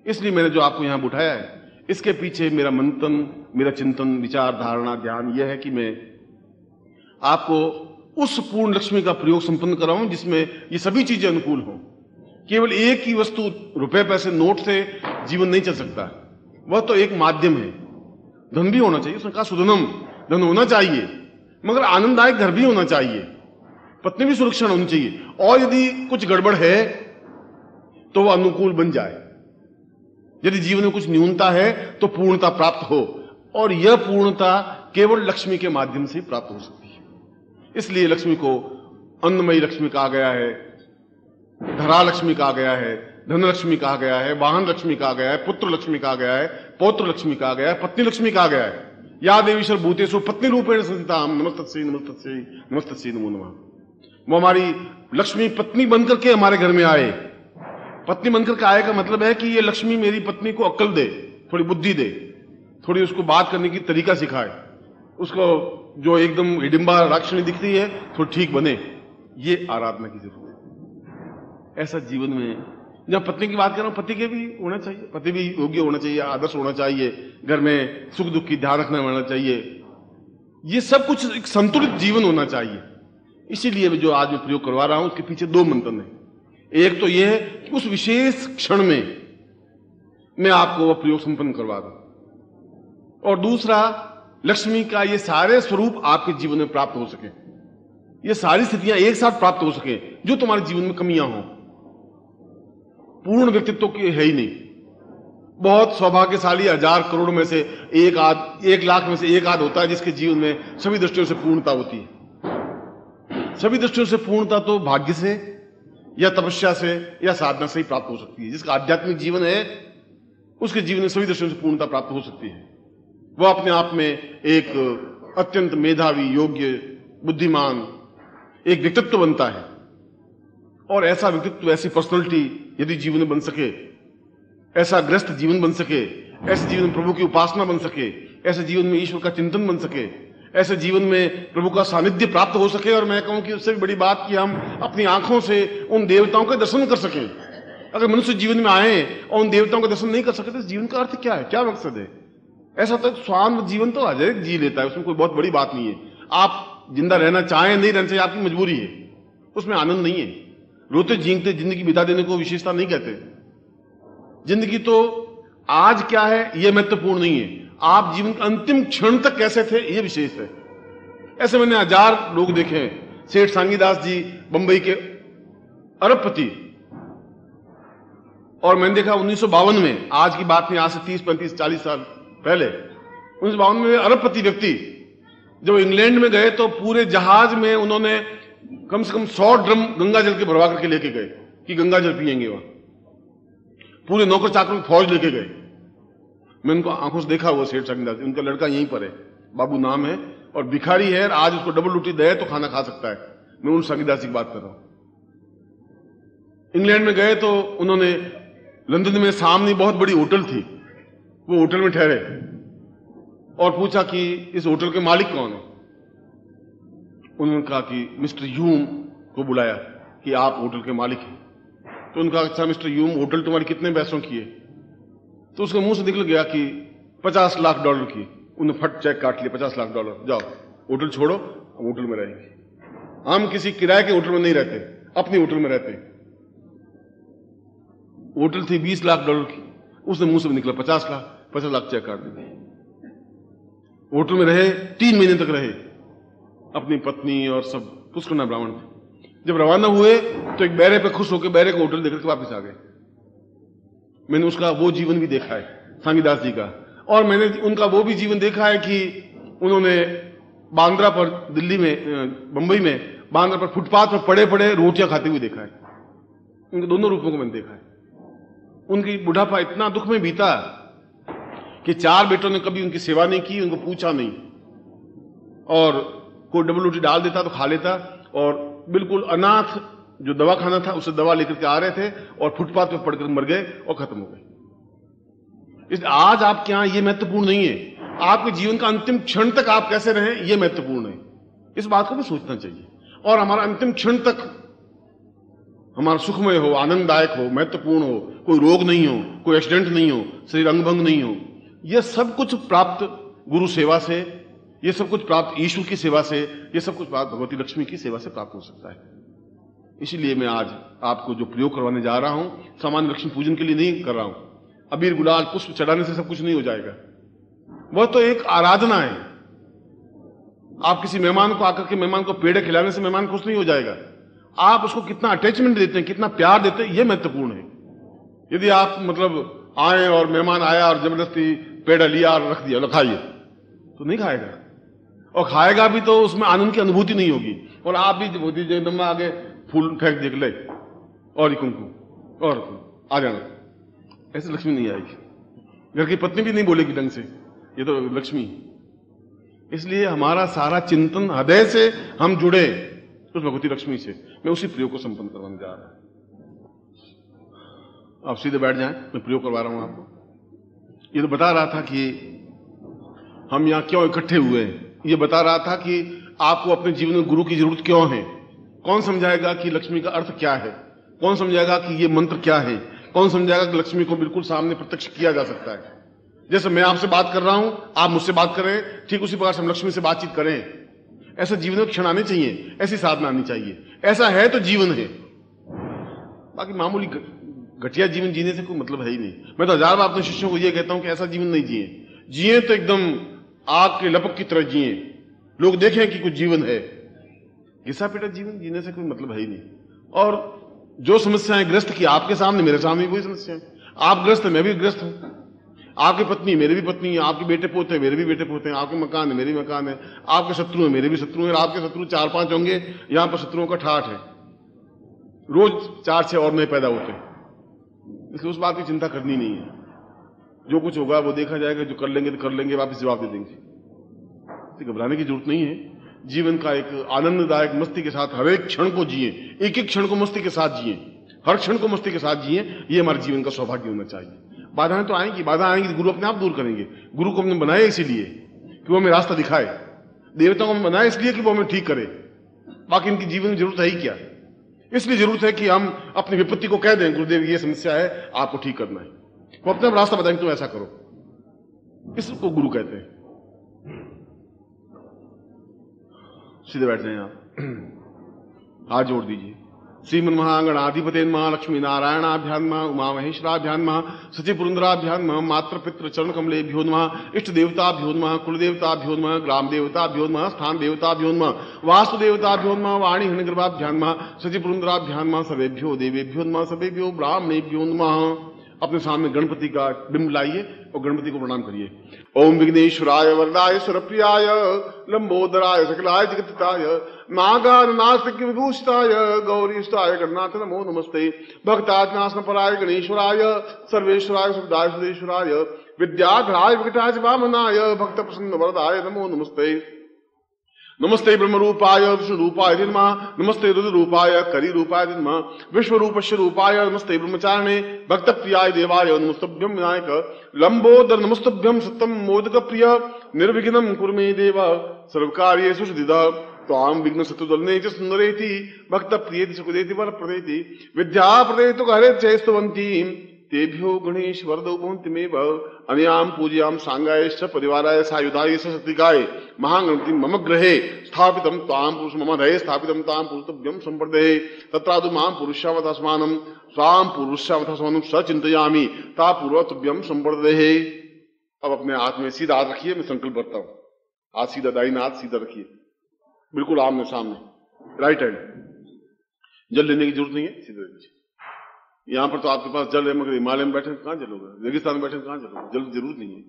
इसलिए मैंने जो आपको यहां बिठाया है, इसके पीछे मेरा मंथन, मेरा चिंतन, विचार, धारणा, ध्यान यह है कि मैं आपको उस पूर्ण लक्ष्मी का प्रयोग संपन्न कराऊं जिसमें ये सभी चीजें अनुकूल हों। केवल एक ही वस्तु, रुपए पैसे नोट से जीवन नहीं चल सकता, वह तो एक माध्यम है। धन भी होना चाहिए, उसने कहा सुधनम, धन होना चाहिए, मगर आनंददायक घर भी होना चाहिए, पत्नी भी सुरक्षित होनी चाहिए, और यदि कुछ गड़बड़ है तो वह अनुकूल बन जाए। यदि जीवन में कुछ न्यूनता है तो पूर्णता प्राप्त हो, और यह पूर्णता केवल लक्ष्मी के माध्यम से प्राप्त हो सकती है। इसलिए लक्ष्मी को अन्नमयी लक्ष्मी कहा गया है, धरा लक्ष्मी कहा गया है, धन लक्ष्मी कहा गया है, वाहन लक्ष्मी कहा गया है, पुत्र लक्ष्मी कहा गया है, पौत्र लक्ष्मी कहा गया है, पत्नी लक्ष्मी कहा गया है। या देवीश्वर भूतेषु पत्नी रूपेण संस्थिताम, नमस्तस्यै नमस्तस्यै नमस्तस्यै नमो नमः। वो हमारी लक्ष्मी पत्नी बनकर के हमारे घर में आए। पत्नी बनकर के आए का मतलब है कि ये लक्ष्मी मेरी पत्नी को अक्ल दे, थोड़ी बुद्धि दे, थोड़ी उसको बात करने की तरीका सिखाए, उसको जो एकदम हिडिंबा राक्षणी दिखती है थोड़ी ठीक बने। ये आराधना की जरूरत है। ऐसा जीवन में, जब पत्नी की बात कर रहा हूं, पति के भी होना चाहिए, पति भी योग्य होना चाहिए, आदर्श होना चाहिए, घर में सुख दुख की ध्यान रखना होना चाहिए, ये सब कुछ एक संतुलित जीवन होना चाहिए। इसीलिए जो आज मैं प्रयोग करवा रहा हूं उसके पीछे 2 मंथन है। एक तो यह है कि उस विशेष क्षण में मैं आपको वह प्रयोग संपन्न करवा दूं, और दूसरा लक्ष्मी का ये सारे स्वरूप आपके जीवन में प्राप्त हो सके, ये सारी स्थितियां एक साथ प्राप्त हो सके जो तुम्हारे जीवन में कमियां हों। पूर्ण व्यक्तित्व की है ही नहीं, बहुत सौभाग्यशाली 1000 करोड़ में से 1 लाख में से 1 आध होता है जिसके जीवन में सभी दृष्टियों से पूर्णता होती है। सभी दृष्टियों से पूर्णता तो भाग्य से या तपस्या से या साधना से ही प्राप्त हो सकती है। जिसका आध्यात्मिक जीवन है उसके जीवन में सभी दृष्टियों से पूर्णता प्राप्त हो सकती है। वह अपने आप में एक अत्यंत मेधावी, योग्य, बुद्धिमान एक व्यक्तित्व बनता है। और ऐसा व्यक्तित्व, ऐसी पर्सनैलिटी यदि जीवन में बन सके, ऐसा ग्रस्त जीवन बन सके, ऐसे जीवन में प्रभु की उपासना बन सके, ऐसे जीवन में ईश्वर का चिंतन बन सके, ऐसे जीवन में प्रभु का सानिध्य प्राप्त हो सके, और मैं कहूं कि उससे भी बड़ी बात कि हम अपनी आंखों से उन देवताओं के दर्शन कर सकें। अगर मनुष्य जीवन में आए और उन देवताओं का दर्शन नहीं कर सके तो इस जीवन का अर्थ क्या है, क्या मकसद है? ऐसा तो स्वान जीवन तो अजय जी लेता है, उसमें कोई बहुत बड़ी बात नहीं है। आप जिंदा रहना चाहें, नहीं रहना चाहिए, आपकी मजबूरी है, उसमें आनंद नहीं है। रोते झींकते जिंदगी बिता देने को विशेषता नहीं कहते। जिंदगी तो आज क्या है यह महत्वपूर्ण नहीं है, आप जीवन के अंतिम क्षण तक कैसे थे यह विशेष है। ऐसे मैंने 1000 लोग देखे हैं। सेठ सांगीदास जी बंबई के अरबपति, और मैंने देखा 1952 में, आज की बात नहीं, आज से 30, 35, 40 साल पहले 1952 में अरबपति व्यक्ति जब इंग्लैंड में गए तो पूरे जहाज में उन्होंने कम से कम 100 ड्रम गंगा जल के भरवा करके लेके गए कि गंगा जल पिएंगे। वहां पूरे नौकर चाकर में फौज लेके गए। मैं उनको आंखों से देखा हुआ सेठ संगीदास, उनका लड़का यहीं पर है, बाबू नाम है, और भिखारी है, आज उसको डबल रोटी दे तो खाना खा सकता है। मैं उन संगीदास की बात कर रहा हूं। इंग्लैंड में गए तो उन्होंने लंदन में सामने बहुत बड़ी होटल थी, वो होटल में ठहरे और पूछा कि इस होटल के मालिक कौन है। उन्होंने कहा कि मिस्टर ह्यूम को बुलाया कि आप होटल के मालिक हैं। तो उनका अच्छा मिस्टर ह्यूम, होटल तुम्हारी कितने पैसों की है? तो उसके मुंह से निकल गया कि $50 लाख की। उन्हें फट चेक काट लिया, $50 लाख, जाओ होटल छोड़ो, हम होटल में रहेंगे। हम किसी किराए के होटल में नहीं रहते, अपनी होटल में रहते। होटल थी $20 लाख की, उसने मुंह से निकला 50 लाख चेक काट दिया। होटल में रहे, 3 महीने तक रहे, अपनी पत्नी और सब पुष्करना ब्राह्मण थे। जब रवाना हुए तो एक बैरे पे खुश होकर बैरे को होटल देकर के वापस आ गए। मैंने उसका वो जीवन भी देखा है सांगीदास जी का, और मैंने उनका वो भी जीवन देखा है कि उन्होंने बांद्रा पर, दिल्ली में, बंबई में बांद्रा पर फुटपाथ पर पड़े पड़े रोटियां खाते हुए देखा है। उनके दोनों रूपों को मैंने देखा है। उनकी बुढ़ापा इतना दुख में बीता कि 4 बेटों ने कभी उनकी सेवा नहीं की, उनको पूछा नहीं, और कोई डबल रोटी डाल देता तो खा लेता, और बिल्कुल अनाथ जो दवा खाना था उससे दवा लेकर के आ रहे थे और फुटपाथ पे पड़कर मर गए और खत्म हो गए। इसलिए आज आपके यहां यह महत्वपूर्ण नहीं है, आपके जीवन का अंतिम क्षण तक आप कैसे रहें यह महत्वपूर्ण है। इस बात को भी सोचना चाहिए, और हमारा अंतिम क्षण तक हमारा सुखमय हो, आनंददायक हो, महत्वपूर्ण हो, कोई रोग नहीं हो, कोई एक्सीडेंट नहीं हो, शरीर अंगभंग नहीं हो। यह सब कुछ प्राप्त गुरु सेवा से, यह सब कुछ प्राप्त ईश्वर की सेवा से, यह सब कुछ प्राप्त भगवती लक्ष्मी की सेवा से प्राप्त हो सकता है। इसीलिए मैं आज आपको जो प्रयोग करवाने जा रहा हूं, सामान्य लक्ष्मी पूजन के लिए नहीं कर रहा हूं। अबीर गुलाल पुष्प चढ़ाने से सब कुछ नहीं हो जाएगा, वह तो एक आराधना है। आप किसी मेहमान को आकर के मेहमान को पेड़े खिलाने से मेहमान खुश नहीं हो जाएगा। आप उसको कितना अटैचमेंट देते हैं, कितना प्यार देते हैं, यह महत्वपूर्ण है। यदि आप मतलब आए और मेहमान आया और जबरदस्ती पेड़ा लिया और रख दिया, खाइए, तो नहीं खाएगा, और खाएगा भी तो उसमें आनंद की अनुभूति नहीं होगी। और आप भी जगदम्बा आगे फूल फेंक देख ले और कुमकुम और आ जाना, ऐसे लक्ष्मी नहीं आएगी। घर की पत्नी भी नहीं बोलेगी ढंग से, ये तो लक्ष्मी। इसलिए हमारा सारा चिंतन हृदय से हम जुड़े उस भगवती लक्ष्मी से। मैं उसी प्रयोग को संपन्न करवाने जा रहा हूं। आप सीधे बैठ जाएं, मैं प्रयोग करवा रहा हूं आपको। ये तो बता रहा था कि हम यहां क्यों इकट्ठे हुए हैं, ये बता रहा था कि आपको अपने जीवन में गुरु की जरूरत क्यों है। कौन समझाएगा कि लक्ष्मी का अर्थ क्या है, कौन समझाएगा कि ये मंत्र क्या है, कौन समझाएगा कि लक्ष्मी को बिल्कुल सामने प्रत्यक्ष किया जा सकता है। जैसे मैं आपसे बात कर रहा हूं, आप मुझसे बात करें, ठीक उसी प्रकार से हम लक्ष्मी से बातचीत करें। ऐसा जीवन में क्षण आने चाहिए, ऐसी साधना आनी चाहिए। ऐसा है तो जीवन है, बाकी मामूली घटिया जीवन जीने से कोई मतलब है ही नहीं। मैं तो 1000 बार अपने शिष्यों को यह कहता हूं कि ऐसा जीवन नहीं जिए तो एकदम आग के लपक की तरह जिए, लोग देखें कि कुछ जीवन है। घिसा पिटा जीवन जीने से कोई मतलब है ही नहीं। और जो समस्याएं ग्रस्त की आपके सामने, मेरे सामने वही समस्या है। आप ग्रस्त है, मैं भी ग्रस्त हूं। आपकी पत्नी मेरी भी पत्नी है, आपके बेटे पोते मेरे भी बेटे पोते हैं, आपके मकान है मेरे भी मकान है, आपके शत्रु है मेरे भी शत्रु है, आपके शत्रु 4-5 होंगे, यहां पर शत्रुओं का ठाठ है। रोज 4-6 और नए पैदा होते हैं। इसलिए उस बात की चिंता करनी नहीं है। जो कुछ होगा वो देखा जाएगा, जो कर लेंगे तो कर लेंगे, वापस जवाब दे देंगे। घबराने की जरूरत नहीं है। जीवन का एक आनंददायक मस्ती के साथ हर एक क्षण को जिए, एक एक क्षण को मस्ती के साथ जिए, हर क्षण को मस्ती के साथ जिए। ये हमारे जीवन का सौभाग्य होना चाहिए। बाधाएं तो आएंगी, बाधा आएंगी तो गुरु अपने आप दूर करेंगे। गुरु को हमने बनाया इसीलिए कि वो हमें रास्ता दिखाए, देवताओं को हमने बनाया इसलिए कि वो हमें ठीक करे। बाकी इनकी जीवन में जरूरत है ही क्या। इसलिए जरूरत है कि हम अपनी विपत्ति को कह दें, गुरुदेव ये समस्या है, आपको ठीक करना है। वो अपने आप रास्ता बताएंगे, तुम ऐसा करो। इसको गुरु कहते हैं। सीधे बैठ जाएं आप, हाथ जोड़ दीजिए। श्रीमन महागणाधिपते महालक्ष्मी नारायणाभ्याम उमा महेश्वराभ्याम सचिव पुरंदराभ्याम मात्र पितृ चरण कमलेभ्यो नमः, इष्ट देवताभ्यो नमः, कुल देवताभ्यो नमः, ग्राम देवताभ्यो नमः, स्थान देवताभ्यो नमः, वास्तु देवताभ्यो नमः, वाणी हिरणगर्भाभ्याम सचिव पुरंदराभ्याम सर्वेभ्यो देवेभ्यो नमः, सर्वेभ्यो ब्राह्मणेभ्यो नमः। अपने सामने गणपति का बिंब लाइए और गणपति को प्रणाम करिए। ओम विघ्नेश्वराय वरदाय सुरप्रियाय लंबोदराय सकलाय जगत्ताय नागानास्तिक विभूषिताय गौरीष्टाय गणनाथ नमो नमस्ते। भक्ताज्ञासन पराय गणेश्वराय सर्वेश्वराय सुखदाय सुदेश्वराय विद्याधराय विकटाय वामनाय भक्त प्रसन्न वरदाय नमो नमस्ते। नमस्ते ब्रह्म रूपाय विष्णु रूपाय नमः। नमस्ते रुद्र रूपाय करी रूपाय नमः। विश्व रूपस्य रूपाय नमस्ते ब्रह्मचारिणे भक्त प्रियाय देवाय नमस्तभ्यं विनायक लंबोदर नमस्तभ्यं सत्यम मोदक प्रिय निर्विघ्नं कुरु मे देव सर्वकार्येषु सिद्धिदा त्वां विघ्न शत्रुदलने च सुंदरेति भक्त प्रियेति सुखदेति वरप्रदेति विद्या प्रदेतु हरे चैस्तवन्ति तेभ्यो गणेश वरदौ भवन्तिमेव अनयाम पूज्याम सांगायश्च परिवाराय सायुधाय शक्तिकाय महागणपति मम गृहे स्थापितं तां पुरुष मम हृदये स्थापितं तां पुरुषभ्यं संप्रदेहे तत्रादु मां पुरुषावतास्मानं स्वां पुरुषावतास्मानं सचिंतयामि ता पूर्वतभ्यं संप्रदेहे। अब अपने हाथ में सीधा हाथ रखिए, मैं संकल्प करता हूं। हाथ सीधा, दाहिना हाथ सीधा रखिए, बिल्कुल आमने सामने, राइट हैंड। जल लेने की जरूरत नहीं है, सीधा रखिए। यहां पर तो आपके पास जल है, मगर हिमालय में बैठे कहां जल होगा, रेगिस्तान में बैठे कहां जल होगा, जल की जरूरत नहीं है।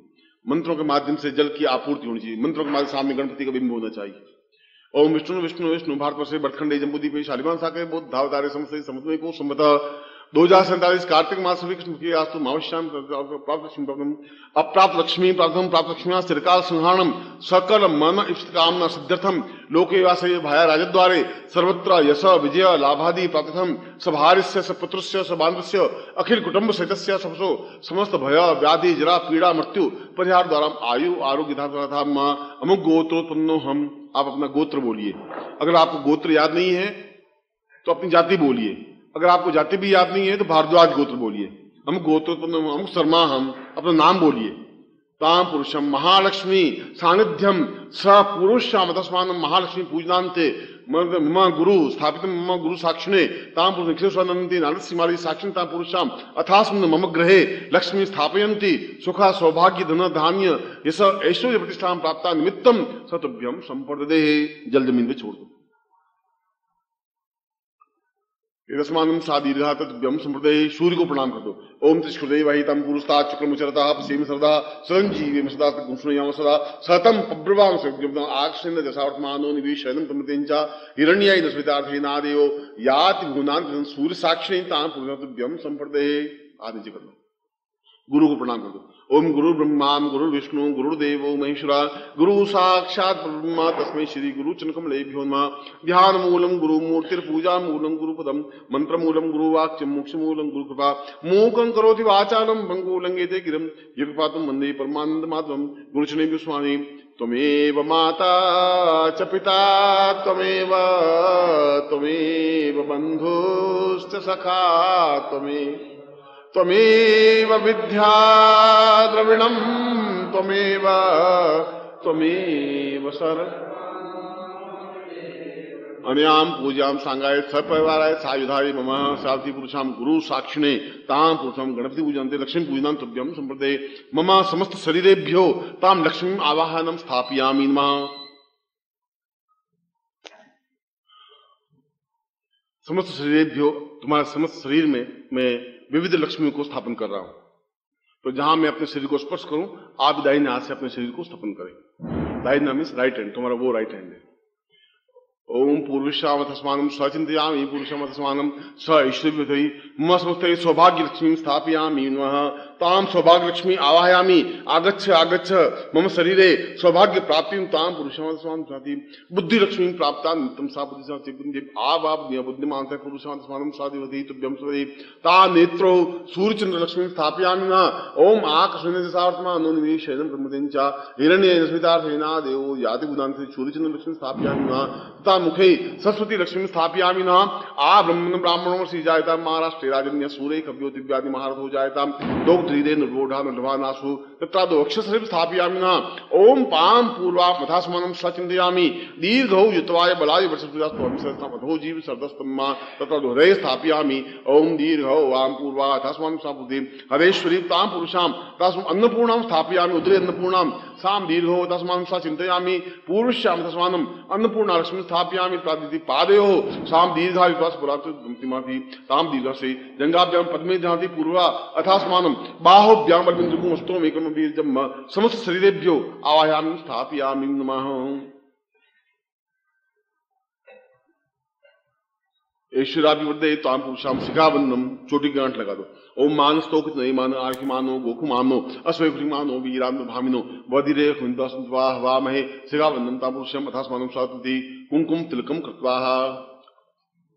मंत्रों के माध्यम से जल की आपूर्ति होनी चाहिए। मंत्रों के माध्यम से सामने गणपति का बिंब होना चाहिए। ओम विष्णु विष्णु विष्णु भारतवर्षे भटखंडे जम्बूद्वीपे शालिवान साके बोध धावतारे समस्ते समुद्र को संवत 2047 कार्तिक मास कृष्ण की आस्तु मावश्याम प्राप्त लक्ष्मी अप्राप्त लक्ष्मी प्राप्त लक्ष्मी स्थिरकाल संहारणम सकल मन इष्ट कामना सिद्ध्यर्थम लोके वासये भाया राजद्वारे सर्वत्र यश विजय लाभादि प्राप्तम सभार्यस्य सपुत्रस्य सबान्धस्य अखिल कुटुंब सहितस्य सबसो समस्त भय व्याधि जरा पीड़ा मृत्यु परिहार द्वारा आयु आरोग्य धाम अमुक गोत्रोत्पन्नो हम। आप अपना गोत्र बोलिए। अगर आपको गोत्र याद नहीं है तो अपनी जाति बोलिए। अगर आपको जाति भी याद नहीं है तो भारद्वाज गोत्र बोलिए। हम गोत्रोत्पन्न हम शर्मा, हम अपना नाम बोलिए। ताम पुरुषम महालक्ष्मी सानिध्यम स पुरुषाम तस्मान महालक्ष्मी पूजनांते मम गुरु स्थापित मम गुरु साक्षिणे ताम पुरुषेश्वरनंदी नारदसीमाली साक्षिण ताम पुरुषाम अथास्मिन् मम गृहे लक्ष्मी स्थापयन्ति सुखा सौभाग्य धन धान्य यश ऐश्वर्य प्रतिष्ठा प्राप्ता निमित्तम सतुभ्यम संप्रदेहे। जल जमीन पे छोड़ दो। रसमानम सादीर्घा तद्भ्यम संप्रदेहे। सूर्य को प्रणाम कर दो। ओम त्रिष्कृदेव वहितम पुरुस्तात् शुक्रमुचरतः पश्येम सर्वदा सरंजीवेम सदा गुंसुनयाम सदा सतम पब्रवाम सद्यम आक्षेण दशावर्तमानो निवेशयनं तमतेंचा हिरण्याय दशवितार्थेनादेयो याति भुवनान् सूर्य साक्षिणे तां पुरुषतभ्यम संप्रदेहे। आदि जी कर दो। गुरु को प्रणाम कर दो। ओम गुरु ब्रह्मा गुरु विष्णु गुरुदेवो महेश्वरा गुरु साक्षात ब्रह्मा तस्मै श्री गुरु चनकमलेभ्यो नमः। ध्यान मूलम गुरु मूर्तिर पूजा मूलम गुरुपदम मंत्र मूलम गुरु वाक्यम मोक्ष मूलम गुरु कृपा मूकं करोति वाचालम भंगो लंघेते गिरम यकृपातम वंदे परमानंद माधवम गुरुचने विस्वामी। त्वमेव माता च पिता त्वमेव बंधुश्च सखा त्वमेव विद्या द्रविणं त्वमेव सर अनयाम पूजाम सांगाय सपरिवाराय सायुधाय मम सारथी पुरुषाम गुरु साक्षिणे ताम पुरुषम गणपति पूजनते लक्ष्मी पूजनां तुभ्यं संप्रदे मम समस्त शरीरेभ्यो ताम लक्ष्मी आवाहनम स्थापयामि नमः। समस्त शरीरेभ्यो तुम्हारे समस्त शरीर में मैं विविध लक्ष्मी को स्थापन कर रहा हूं। तो जहां मैं अपने शरीर को स्पर्श करूं, आप दाहिने हाथ से अपने शरीर को स्थापन करें। दाहिना मीन्स राइट हैंड, तुम्हारा वो राइट हैंड है। ओम पूर्विशामथस्मानं सचिंतयामि पुरुषमथस्मानं स ऐश्वर्यवती मम समस्ते सौभाग्य लक्ष्मी स्थापयामि नमः। ताम सौभाग्य लक्ष्मी आवाहयामि आगच्छ आगच्छ मम शरीरे सौभाग्य प्राप्तिं ताम पुरुषमथस्मानं साति बुद्धि लक्ष्मी प्राप्ता नित्यं सा बुद्धि सा बुद्धि आवाप बुद्धिमान से पुरुषमथस्मानं साधिवती तुभ्यं स्वदे ता नेत्रो सूर्यचंद्र लक्ष्मी स्थापयामि नमः। ओम आकाशने सार्थमानो निवेशयनं ब्रह्मदेंचा हिरण्येन स्मितार्थेना देवो याति बुधान से सूर्यचंद्र लक्ष्मी स्थापयामि नमः। मुखे सरस्वती लक्ष्मी स्थापयामि नमः। आ ब्रह्मण ब्राह्मणों से जायता महाराष्ट्र राजन्य सूर्य कव्यो दिव्यादि महारथो जायता दोग्ध शरीरे निर्वोढ़ा निर्वानासु तत्रादो अक्षसरिव स्थापयामि न ओम पाम पूर्वा मथास्मानं सचिंतयामि दीर्घौ युतवाय बलाय वर्षपुजास्त्वं सहस्रमधो जीव सर्दस्तम्मा तत्रादो हरे स्थापयामि ओम दीर्घौ वाम पूर्वा मथास्मानं सापुदे हरेश्वरी ताम पुरुषां तस्मात् अन्नपूर्णां स्थापयामि उदरे अन्नपूर्णां साम दीर्घौ तस्मानं सचिंतयामि पूर्वश्यां तस्मानं अन्नपूर्णा लक्ष्मी स्थापयामि प्रादिति पादयो साम दीर्घायुत्वास पुरातिमाति ताम दीर्घसे जंगाभ्यां पद्मे जहाति पूर्वा अथास्मानं बाहुभ्यां बलबिंदुकं स्तोम एकम वीर्यम समस्त शरीरेभ्यो आवाहयामि स्थापयामि नमः। ऐश्वर्याभिवृद्धये ताम पुरुषां शिखाबन्धम चोटी गांठ लगा दो। ओम मानस्तोक नहीं मानो आर्खि मानो गोखु मानो अश्वयुक्ति मानो वीरांत भामिनो वधिरे हुंदासंत्वा हवामहे शिखाबन्धम ताम पुरुषां अथास्मानं सातुति कुंकुम तिलकम कृत्वा।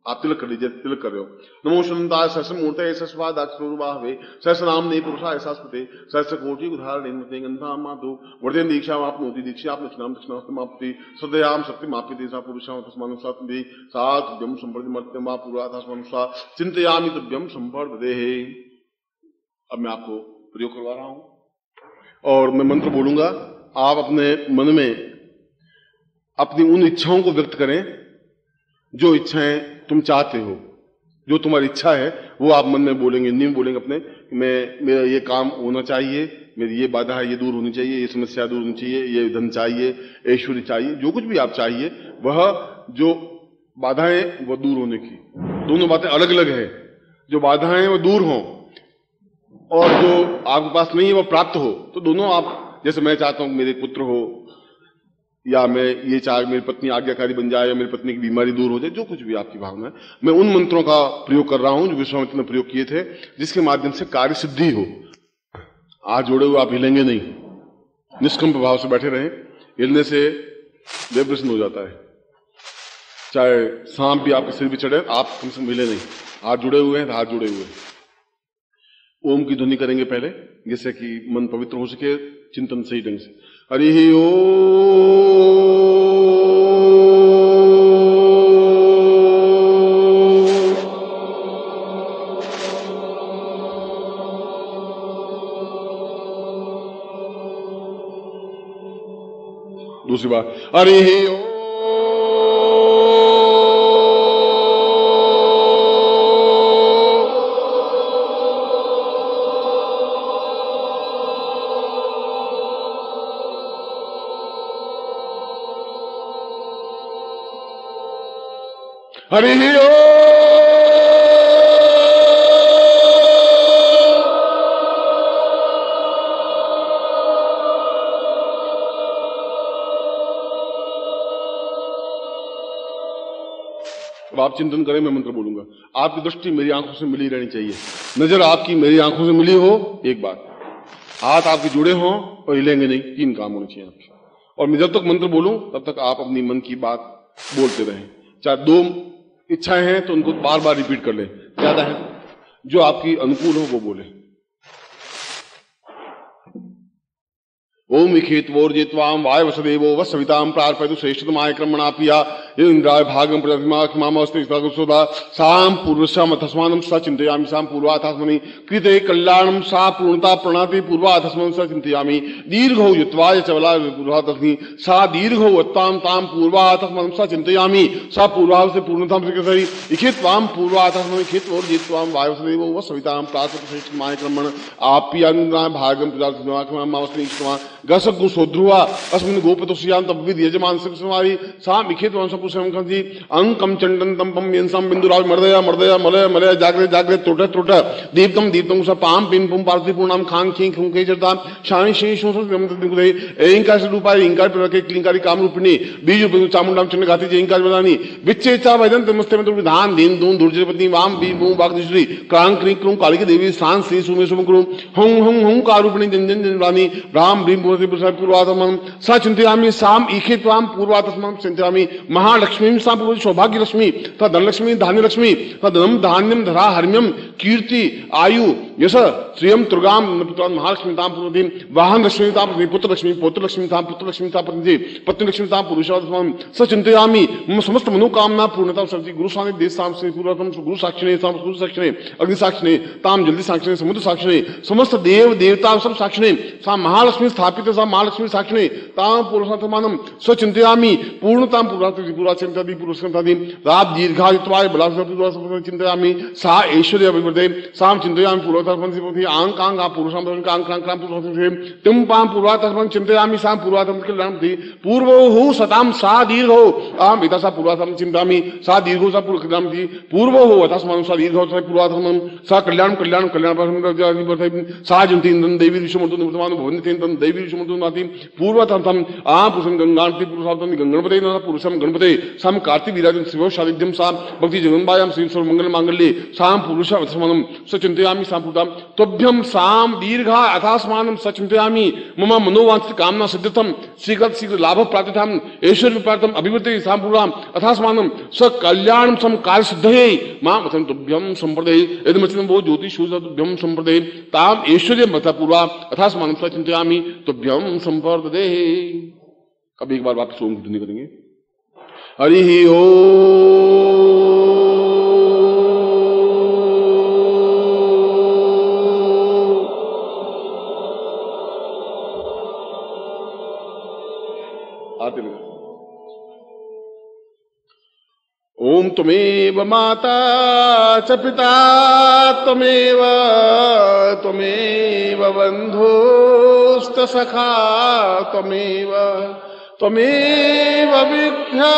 आप तिलक कर लीजिए, तिलक कर रहे हो। नमो शनंताय सहस्र मूर्ते सहस्रवादाक्षरूपावे सहस्रनाम ने पुरुषाय शास्त्रते सहस्र कोटि उदाहरणे गंधाम माधु वर्धन दीक्षा आपनोति दीक्षा आप दक्षिणाम दक्षिणास्तमाप्ति सदयाम सत्यमाप्यते सा पुरुषां तस्मानं सात्वे सात्व्यम संपर्दिमर्त्यम वा पूर्वा तस्मानं सा चिंतयामि तुभ्यम संपर्ददेहे। अब मैं आपको प्रयोग करवा रहा हूं और मैं मंत्र बोलूंगा, आप अपने मन में अपनी उन इच्छाओं को व्यक्त करें जो इच्छाएं तुम चाहते हो, जो तुम्हारी इच्छा है वो आप मन में बोलेंगे, नहीं बोलेंगे अपने मेरा ये काम होना चाहिए, मेरी ये बाधा है ये दूर होनी चाहिए, ये समस्या दूर होनी चाहिए, ये धन चाहिए, ऐश्वर्य चाहिए, जो कुछ भी आप चाहिए वह जो बाधाएं वो दूर होने की। दोनों बातें अलग अलग है, जो बाधाएं वो दूर हों और जो आपके पास नहीं है वो प्राप्त हो। तो दोनों आप, जैसे मैं चाहता हूं मेरे पुत्र हो या मैं ये चाह मेरी पत्नी आज्ञाकारी बन जाए या मेरी पत्नी की बीमारी दूर हो जाए, जो कुछ भी आपकी भावना है, मैं उन मंत्रों का प्रयोग कर रहा हूं जो विश्वामित्र ने प्रयोग किए थे, जिसके माध्यम से कार्य सिद्धि हो। आज जोड़े हुए आप हिलेंगे नहीं, निष्कंप भाव से बैठे रहें। हिलने से देव प्रसन्न हो जाता है। चाहे सांप भी आपके सिर पे चढ़े, आप कम से कम हिले नहीं। हाथ जुड़े हुए हैं, हाथ जुड़े हुए हैं। ओम की ध्वनि करेंगे पहले, जिससे कि मन पवित्र हो सके, चिंतन सही ढंग से। हरि ओम। दूसरी बार हरि ओम। हरि ओम। अब आप चिंतन करें, मैं मंत्र बोलूंगा। आपकी दृष्टि मेरी आंखों से मिली रहनी चाहिए, नजर आपकी मेरी आंखों से मिली हो, एक बात। हाथ आपके जुड़े हों और हिलेंगे नहीं, 3 काम होने चाहिए आपके। और मैं जब तक मंत्र बोलूं तब तक आप अपनी मन की बात बोलते रहें। चाहे 2 इच्छाएं हैं तो उनको बार बार रिपीट कर लें, ज्यादा है जो आपकी अनुकूल हो वो बोले। ओम इखेत्वोर्जित्वाम वाय वसदेवो वसविताम प्रार्पयतु श्रेष्ठतमाय क्रमणापिया इंद्राय भागम प्रतिमास्तिदा साम पूर्वस्याम तस्मानं स चिंतयामि साम पूर्वाथस्मनि कृते कल्याणम सा पूर्णता प्रणाति पूर्वाथस्मनं स चिंतयामि दीर्घो युत्वाय चवलाय पूर्वाथस्मि सा दीर्घो उत्ताम ताम पूर्वाथस्मनं स चिंतयामि सा पूर्वाव से पूर्णता सही इखेत्वाम पूर्वाथस्मनि इखेत्वोर्जित्वाम वाय वसदेवो वसविताम प्रार्पयतु श्रेष्ठतमाय क्रमण आप्या इंद्राय भागम प्रतिमास्तिदा गसगु सोध्रुवा अस्मिन् गोपतुष्यां तब्विद यजमान सिंहसमारी साम इखेत वंशपुषम खंजी अंकम चंडन तंपम यंसम बिंदुराज मर्दया मर्दया मलय मलय जागृत जागृत त्रुट त्रुट दीप्तम दीप्तम स पाम पिन पुम पार्थि पूर्णाम खांग खीं खुंके जरता शानि शेष दिगुदे एंकार रूपाय इंकार प्रके क्लिंकारी काम रूपिणी बीज रूप चामुंडाम चंड गाति जे इंकार बदानी विच्चेचा वदन तमस्ते में विधान दीन दून दुर्जयपति वाम बी बू बागदिश्री क्रांग क्रीं क्रूं कालिकी देवी स्थान श्री सुमे सुमक्रु हं हं हं कारूपिणी जन जन जनवानी राम भीम पूर्वातमं सा चिंतयामि साम इखेत्वाम पूर्वातमं चिंतयामि महालक्ष्मी सा पूर्व सौभाग्य लक्ष्मी तथा धनलक्ष्मी धान्य लक्ष्मी तथा धनम धान्यम धरा हर्म्यम कीर्ति आयु यश श्रियम दुर्गाम महालक्ष्मी ताम पूर्वती वाहन लक्ष्मी ताम पुत्र लक्ष्मी पौत्र लक्ष्मी ताम पुत्र लक्ष्मी ताम पत्नी लक्ष्मी ताम पुरुषार्थम स चिंतयामि मम समस्त मनोकामना पूर्णता सब्जी गुरु स्वामी देश ताम से पूर्वतम गुरु साक्षिणे ताम गुरु साक्षिणे अग्नि साक्षिणे ताम जल्दी साक्षिणे समुद्र साक्षिणे समस्त देव देवता सब साक्षिणे सा महालक्ष्मी स्थापित सा महालक्ष्मी साक्षिणे ताम पुरुषार्थमानम स चिंतयामि पूर्णताम पूर्वाचिंतादि पुरुषार्थादि रात दीर्घायुत्वाय बलासुर चिंतयामि सा ऐश्वर्य अभिवृद्धे साम चिंतयामि पूर्वार्थम आंक आंक पुरुषां आंक आंक पुरुषां तुम पाम पूर्वार्थम चिंतयामि साम पूर्वार्थम कल्याणमति पूर्वो हो सताम सा दीर्घो अहम इता सा पूर्वार्थम चिंतामि सा दीर्घो सा कल्याणमति पूर्वो हो अतस्मानं सा दीर्घो सा पूर्वार्थम सा कल्याणम कल्याणम कल्याण सा जंति इंद्रं देवी ऋषिमर्तु निवर्तमान भवन्ति इंद्रं देवी ऋषिमर्तु नाति पूर्वार्थम आ पुरुषं गंगांति पुरुषार्थम गंगणपते न पुरुषं गणपते साम कार्तिक विराजन शिव शालिध्यम सा भक्ति जगन्मायां श्री सर्व मंगल मांगल्ये साम पुरुषार्थमनं स चिंतयामि साम पूर्वम तोभ्यम साम दीर्घा अथास्मानं स चिंतयामि मम मनोवांछित कामना सिद्ध्यर्थम शीघ्र लाभ प्राप्त्यर्थम ऐश्वर्य प्राप्त्यर्थम अभिवृद्धि साम पूर्वम अथास्मानं स कल्याणं सम कार्य सिद्धये माम अथं तोभ्यम संप्रदे यदमचिनं वो ज्योतिषो तोभ्यम संप्रदे ताम ऐश्वर्य मत पूर्वा अथास्मानं स चिंतयामि तोभ्यम संप्रदे। अब एक बार वापस ओम ध्वनि करेंगे। हरि ओम। ओम त्वमेव माता च पिता त्वमेव बंधुस्त सखा त्वमेव विद्या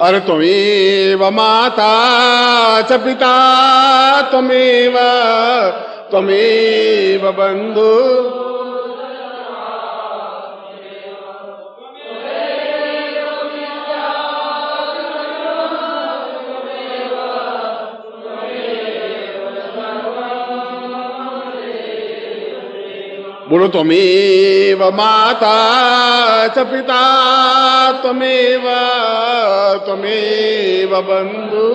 अरे त्वमेव माता च पिता त्वमेव बंधु बोलो त्वमेव माता च पिता त्वमेव बंधु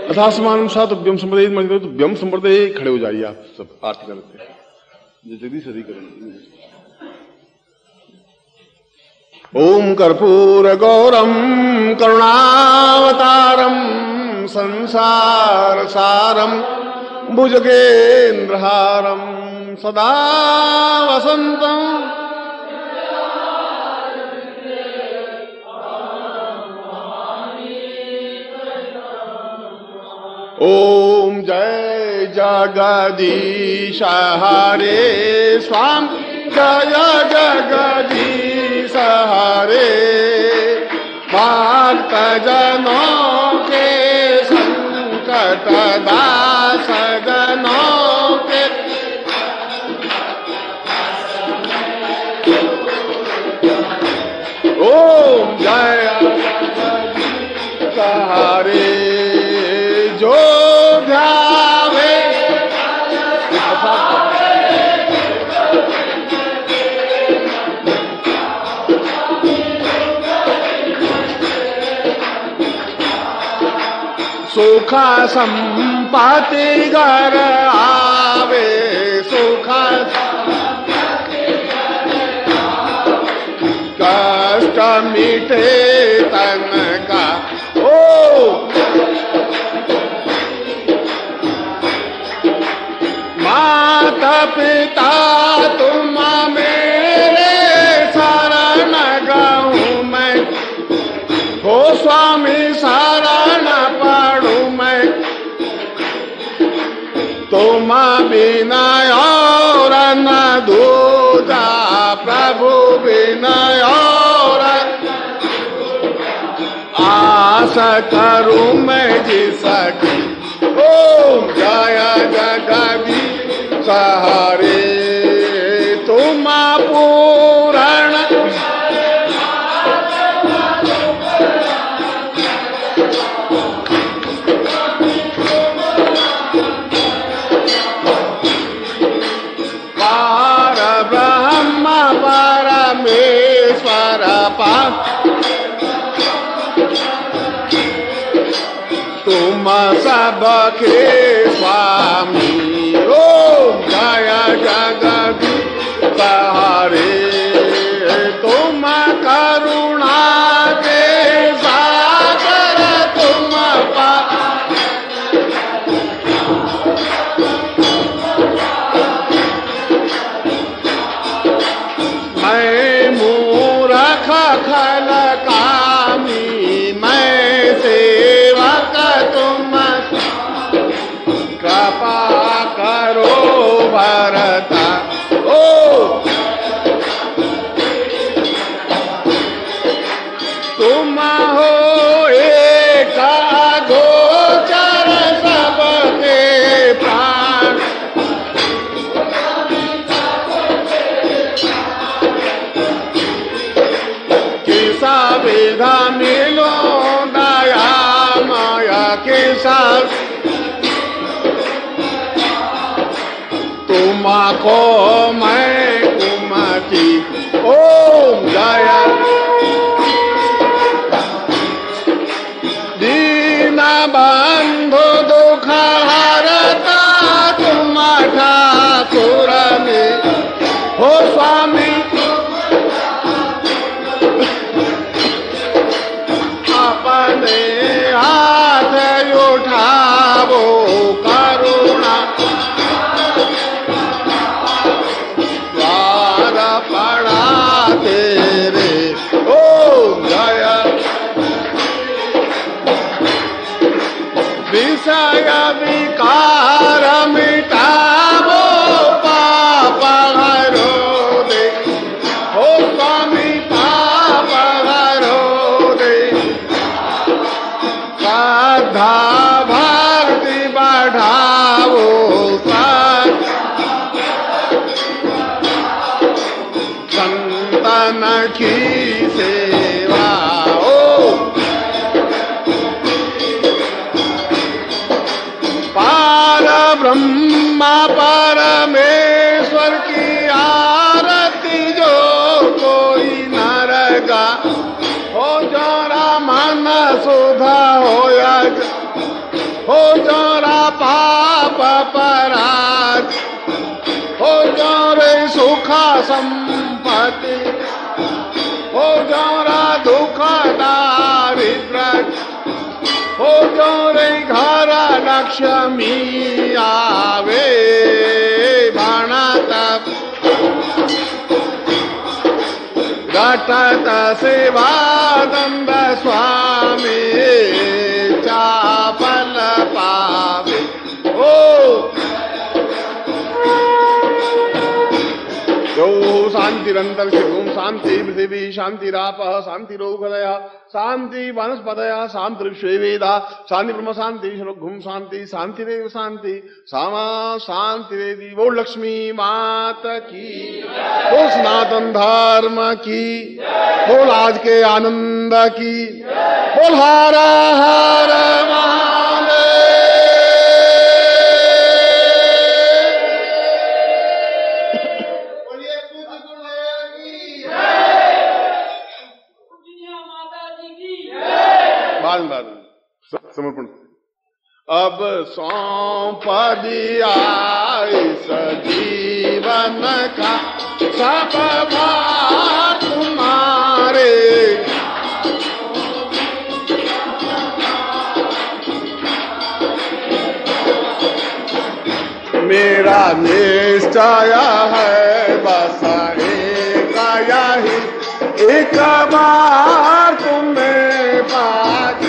अथास्मानं सा तुभ्यम संप्रदे तुभ्यम संप्रदे। खड़े हो जाइए आप सब आरती करते हैं जल्दी सदी करेंगे। ओम कर्पूर गौरम करुणावतारम संसार सारम भुजगेन्द्रहारम सदा वसंतम ओम जय जगदीश हरे स्वामी जय जगदीश हरे भक्त जनों के संकट दास जनों के ओम जय जगदीश हरे जो ध्यावे सुख संपत्ति घर आवे सुख कष्ट मिटे तन का ओ माता पिता तुम मेरे शरण गाऊं मैं हो स्वामी शरण पढ़ूं मैं तुम बिना और न दूजा प्रभु बिना और आशा करूं मैं जिसकी ओम जय जगदीश हरे तुम पूर्ण परमेश्वर तुम सबके स्वामी। ओम जय जगदीश हरे तुम करुणा के सागर तुम मैं मूर्ख खल कामी मैं सेवक तुम कृपा करो भरता। ओ तुम हो एक गोचर सबके प्राण किसा विधा मिलो दया माया किसा तुमको मैं कुमति। ओम जय दीन बंधु दुख हरता तुम ठाकुर में हो स्वामी। अपने हाथ उठावो करुणा द्वार पड़ा तेरे। ओ जय विषय विकार मिटावो पाप हरो दे हो स्वामी पाप हरो दे। श्रद्धा भक्ति बढ़ावो संतन की सेवा। ओ पार ब्रह्म परमेश्वर की आरती जो कोई नर गा हो जोरा मन सुधा हो जोरा पाप पराज हो जोरे सुख संपत्ति हो जोरा दुख दारिद्र हो जोरे घर लक्ष्मी आवे भणत घटत सेवानंद स्वामी चापल पावे। ओ शांतिरंतर शिवम शांति पृथिवी शांतिराप शांतिरोगदय शांति वनस्पतय शांति वेदा शांति ब्रह्म शांति श्लोकम शांति शांतिरेव शांति सामा शांतिरेवी। वो लक्ष्मी मात की वो सनातन धर्म की बोल आज के आनंद की बोल हर हर महादेव। समर्पण। अब सौंप दिया इस जीवन का सब भार तुम्हारे। मेरा निश्चय है बस एक यही एक बार तुम्हें पास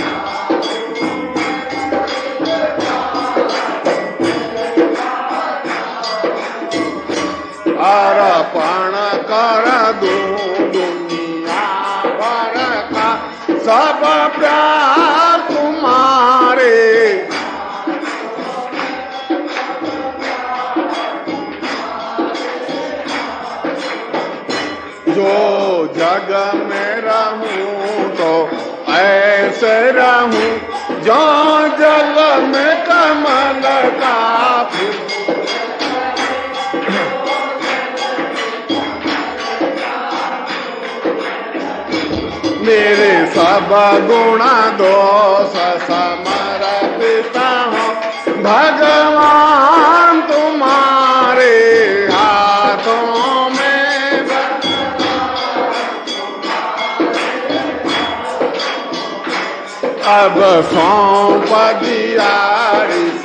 अर्पण कर दूं दुनिया भर का सब प्यार तुम्हारे। जो जग में रहूं तो ऐसे रहूं जो जल में कमल का फूल। मेरे सब गुणा दोष समर्पित हो भगवान तुम्हारे हाथों में। अब सौंप दिया इस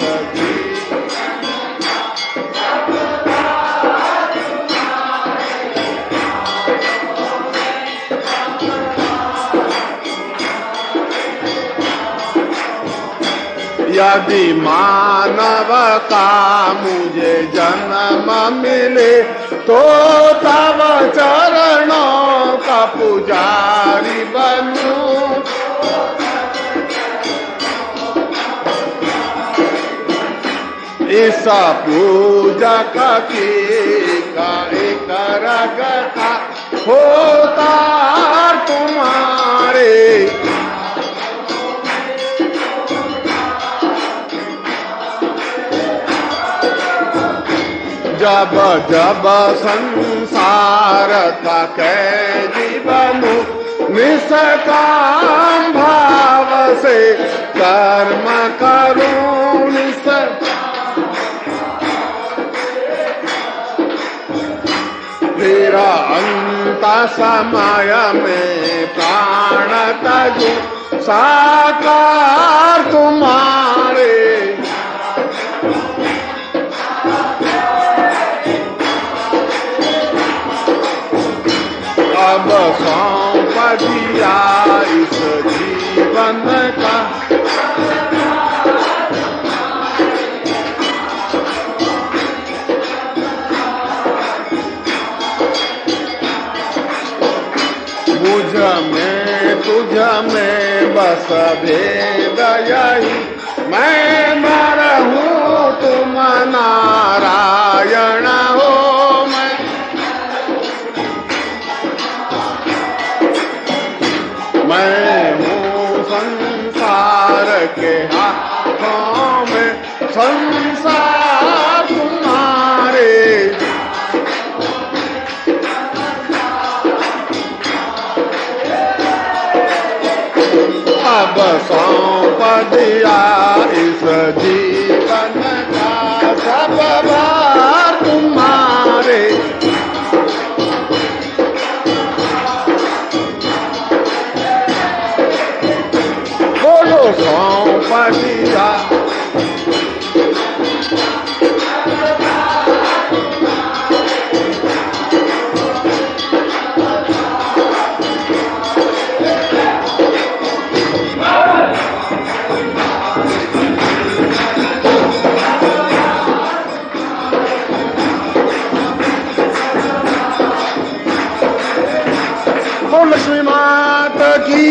यदि मानव का मुझे जन्म मिले तो तब चरणों का पुजारी बनूं। इस पूजक की एक रगता होता तुम्हारे। जब जब संसार का कैदी बनूं निष्काम भाव से कर्म करूं फिर अंत समय में प्राण तजूं साकार तुम्हारे। अब सौंप दिया इस जीवन का मुझ में तुझ में बस भेद यही मैं नर हूँ तुम नारायण हो। मैं हूँ संसार के हाथों में संसार तुम्हारे। अब सौंप दिया इस जीवन का सब भार तुम्हारे। सौंप दिया ओ लक्ष्मी माता की,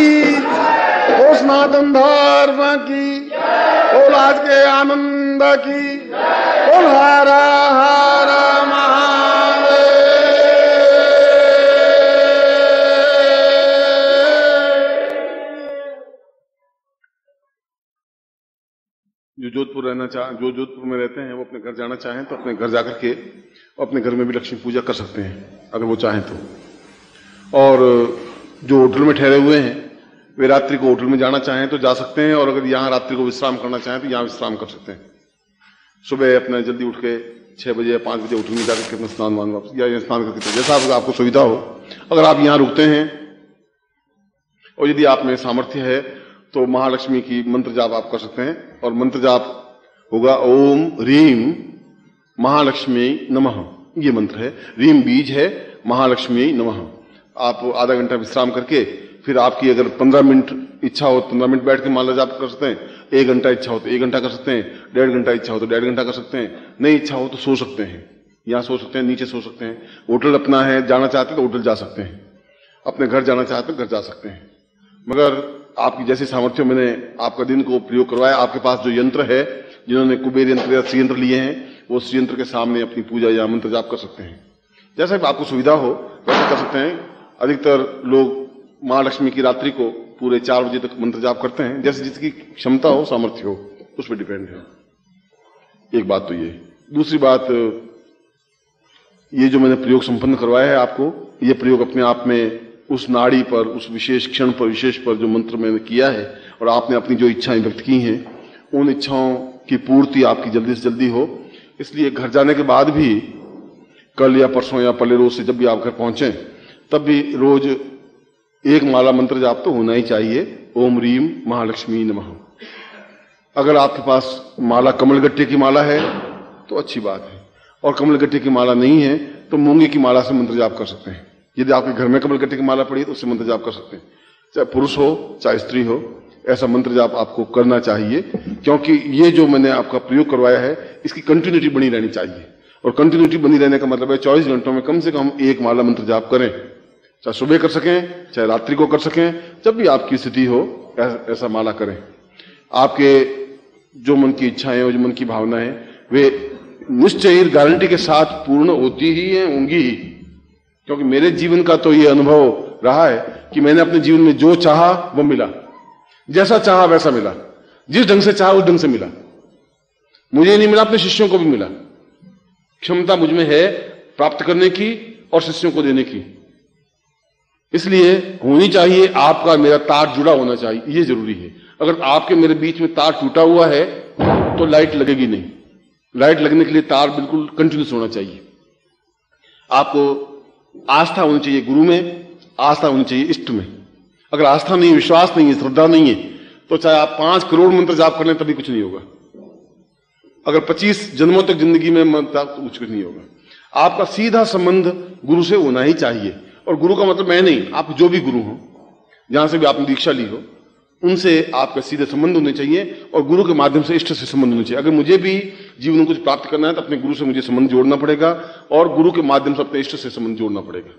ओ सनातन धर्म की, ओ राज के आनंद की, ओ हर हर महादेव। जो जोधपुर रहना चाहे, जो जोधपुर में रहते हैं वो अपने घर जाना चाहें तो अपने घर जाकर के अपने घर में भी लक्ष्मी पूजा कर सकते हैं अगर वो चाहें तो। और जो होटल में ठहरे हुए हैं वे रात्रि को होटल में जाना चाहें तो जा सकते हैं, और अगर यहाँ रात्रि को विश्राम करना चाहें तो यहाँ विश्राम कर सकते हैं। सुबह अपने जल्दी उठ के 6 बजे या 5 बजे होटल में जाकर के अपना स्नान वान वापस या स्नान करके जैसा आपको सुविधा हो। अगर आप यहाँ रुकते हैं और यदि आप में सामर्थ्य है तो महालक्ष्मी की मंत्र जाप आप कर सकते हैं, और मंत्र जाप होगा ओम रीम महालक्ष्मी नमः। ये मंत्र है, रीम बीज है, महालक्ष्मी नमः। आप आधा घंटा विश्राम करके फिर आपकी अगर 15 मिनट इच्छा हो 15 मिनट बैठ के मान लो आप कर सकते हैं, 1 घंटा इच्छा हो तो 1 घंटा कर सकते हैं, 1.5 घंटा इच्छा हो तो 1.5 घंटा कर सकते हैं, नहीं इच्छा हो तो सो सकते हैं, यहाँ सो सकते हैं, नीचे सो सकते हैं। होटल अपना है, जाना चाहते हैं तो होटल जा सकते हैं, अपने घर जाना चाहते हैं घर जा सकते हैं। मगर आपकी जैसी सामर्थ्य मैंने आपका दिन को प्रयोग करवाया। आपके पास जो यंत्र है, जिन्होंने कुबेर यंत्र या श्री यंत्र लिए हैं, वो श्री यंत्र के सामने अपनी पूजा या मंत्र जाप कर सकते हैं। जैसा भी आपको सुविधा हो वैसे कर सकते हैं। अधिकतर लोग महालक्ष्मी की रात्रि को पूरे 4 बजे तक मंत्र जाप करते हैं, जैसे जिसकी क्षमता हो सामर्थ्य हो उस पर डिपेंड है। एक बात तो ये। दूसरी बात, ये जो मैंने प्रयोग संपन्न करवाया है आपको, ये प्रयोग अपने आप में उस नाड़ी पर, उस विशेष क्षण पर, विशेष पर जो मंत्र मैंने किया है और आपने अपनी जो इच्छाएं व्यक्त की हैं, उन इच्छाओं की पूर्ति आपकी जल्दी से जल्दी हो। इसलिए घर जाने के बाद भी कल या परसों या पहले रोज से जब भी आप घर पहुंचे तब भी रोज एक माला मंत्र जाप तो होना ही चाहिए। ओम रीम महालक्ष्मी नमः। अगर आपके पास माला कमलगट्टे की माला है तो अच्छी बात है, और कमलगट्टे की माला नहीं है तो मूंगे की माला से मंत्र जाप कर सकते हैं। यदि आपके घर में कमलगट्टे की माला पड़ी है तो उससे मंत्र जाप कर सकते हैं, चाहे पुरुष हो चाहे स्त्री हो। ऐसा मंत्र जाप आपको करना चाहिए, क्योंकि ये जो मैंने आपका प्रयोग करवाया है इसकी कंटिन्यूटी बनी रहनी चाहिए। और कंटिन्यूटी बनी रहने का मतलब है 24 घंटों में कम से कम एक माला मंत्र जाप करें, चाहे सुबह कर सकें चाहे रात्रि को कर सकें, जब भी आपकी स्थिति हो ऐसा माला करें। आपके जो मन की इच्छाएं और जो मन की भावना है वे निश्चय गारंटी के साथ पूर्ण होती ही है, होंगी ही। क्योंकि मेरे जीवन का तो ये अनुभव रहा है कि मैंने अपने जीवन में जो चाहा वो मिला, जैसा चाहा वैसा मिला, जिस ढंग से चाहा उस ढंग से मिला। मुझे नहीं मिला, अपने शिष्यों को भी मिला। क्षमता मुझ में है प्राप्त करने की और शिष्यों को देने की। इसलिए होनी चाहिए आपका मेरा तार जुड़ा होना चाहिए, ये जरूरी है। अगर आपके मेरे बीच में तार टूटा हुआ है तो लाइट लगेगी नहीं। लाइट लगने के लिए तार बिल्कुल कंटिन्यूस होना चाहिए। आपको आस्था होनी चाहिए गुरु में, आस्था होनी चाहिए इष्ट में। अगर आस्था नहीं, विश्वास नहीं है, श्रद्धा नहीं है तो चाहे आप 5 करोड़ मंत्र जाप कर लें तभी कुछ नहीं होगा। अगर 25 जन्मों तक जिंदगी में मंत्र तो कुछ नहीं होगा। आपका सीधा संबंध गुरु से होना ही चाहिए। और गुरु का मतलब मैं नहीं, आप जो भी गुरु हो, जहां से भी आपने दीक्षा ली हो, उनसे आपका सीधे संबंध होने चाहिए और गुरु के माध्यम से इष्ट से संबंध होने चाहिए। अगर मुझे भी जीवन में कुछ प्राप्त करना है तो अपने गुरु से मुझे संबंध जोड़ना पड़ेगा और गुरु के माध्यम से अपने इष्ट से संबंध जोड़ना पड़ेगा।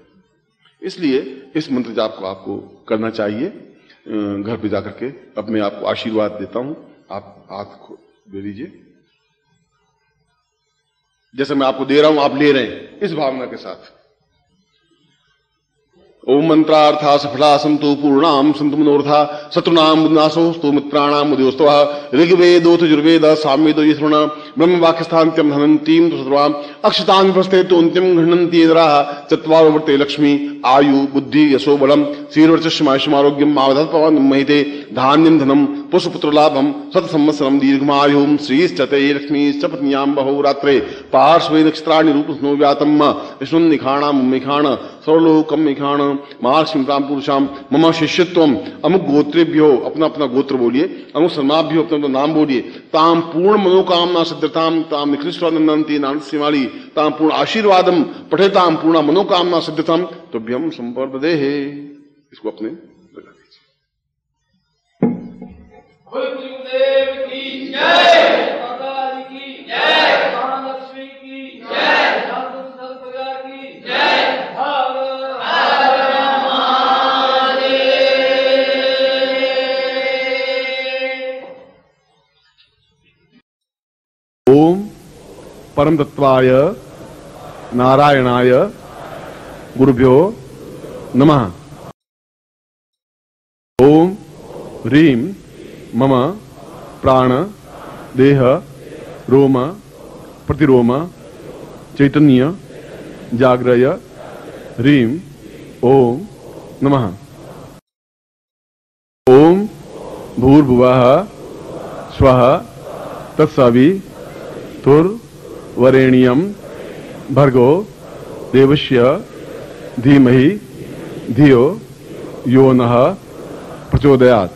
इसलिए इस मंत्र जाप को आपको करना चाहिए। घर पे जाकर के अब मैं आपको आशीर्वाद देता हूं। आप हाथ दे लीजिए, जैसे मैं आपको दे रहा हूं आप ले रहे हैं, इस भावना के साथ। ओम मंत्रार्था सफला संतु पूर्णाम संतु मनोरथा शत्रुनाम विनाशोस्तु मित्राणाम उदयोस्तव ऋग्वेदोथ यजुर्वेद सामवेदो ये श्रवण ब्रह्म वाक्यस्थान्त्यम धनंतीम तो सर्वाम अक्षतां विभस्ते तो अंत्यम घृणन्ति यदराः चत्वारवर्ते लक्ष्मी आयु बुद्धि यशो बलम श्रीर्वर्चस्मारोग्यम आवधत पवन महिते धान्यम धनम पुष्पपुत्र लाभम शत संवत्सरम दीर्घमायुः श्रीश्चते लक्ष्मीश्च पत्न्यां बहुरात्रे पार्श्वे नक्षत्राणि रूपस्नो व्यातम विष्णुं निखाणां मिखाण सर्वलोकम मिखाण महालक्ष्मी पुरुषाम मम शिष्यत्वम अमुक गोत्रेभ्यो, अपना अपना गोत्र बोलिए, अमुक सर्माभ्यो अपना अपना नाम बोलिए, ताम पूर्ण मनोकामना सिद्धताम ताम निकृष्टानंदी नानसिमाली ताम पूर्ण आशीर्वादम पठेताम पूर्ण मनोकामना सिद्धताम तुभ्यम संपर्पदे है। इसको अपने लगा दीजिए। गुरुदेव की जय, माता जी की जय, महालक्ष्मी की जय, सरकार की जय। ओम परम तत्वाय नारायणाय गुरुभ्यो नमः। ओम ह्रीं मम प्राण देह रोम प्रतिरोम चैतन्य जाग्रय ह्रीं ओम नमः। ओम भूर्भुवः स्वः तत्सवितुर्वरेण्यं भर्गो देवस्य धीमहि धियो यो नः प्रचोदयात्।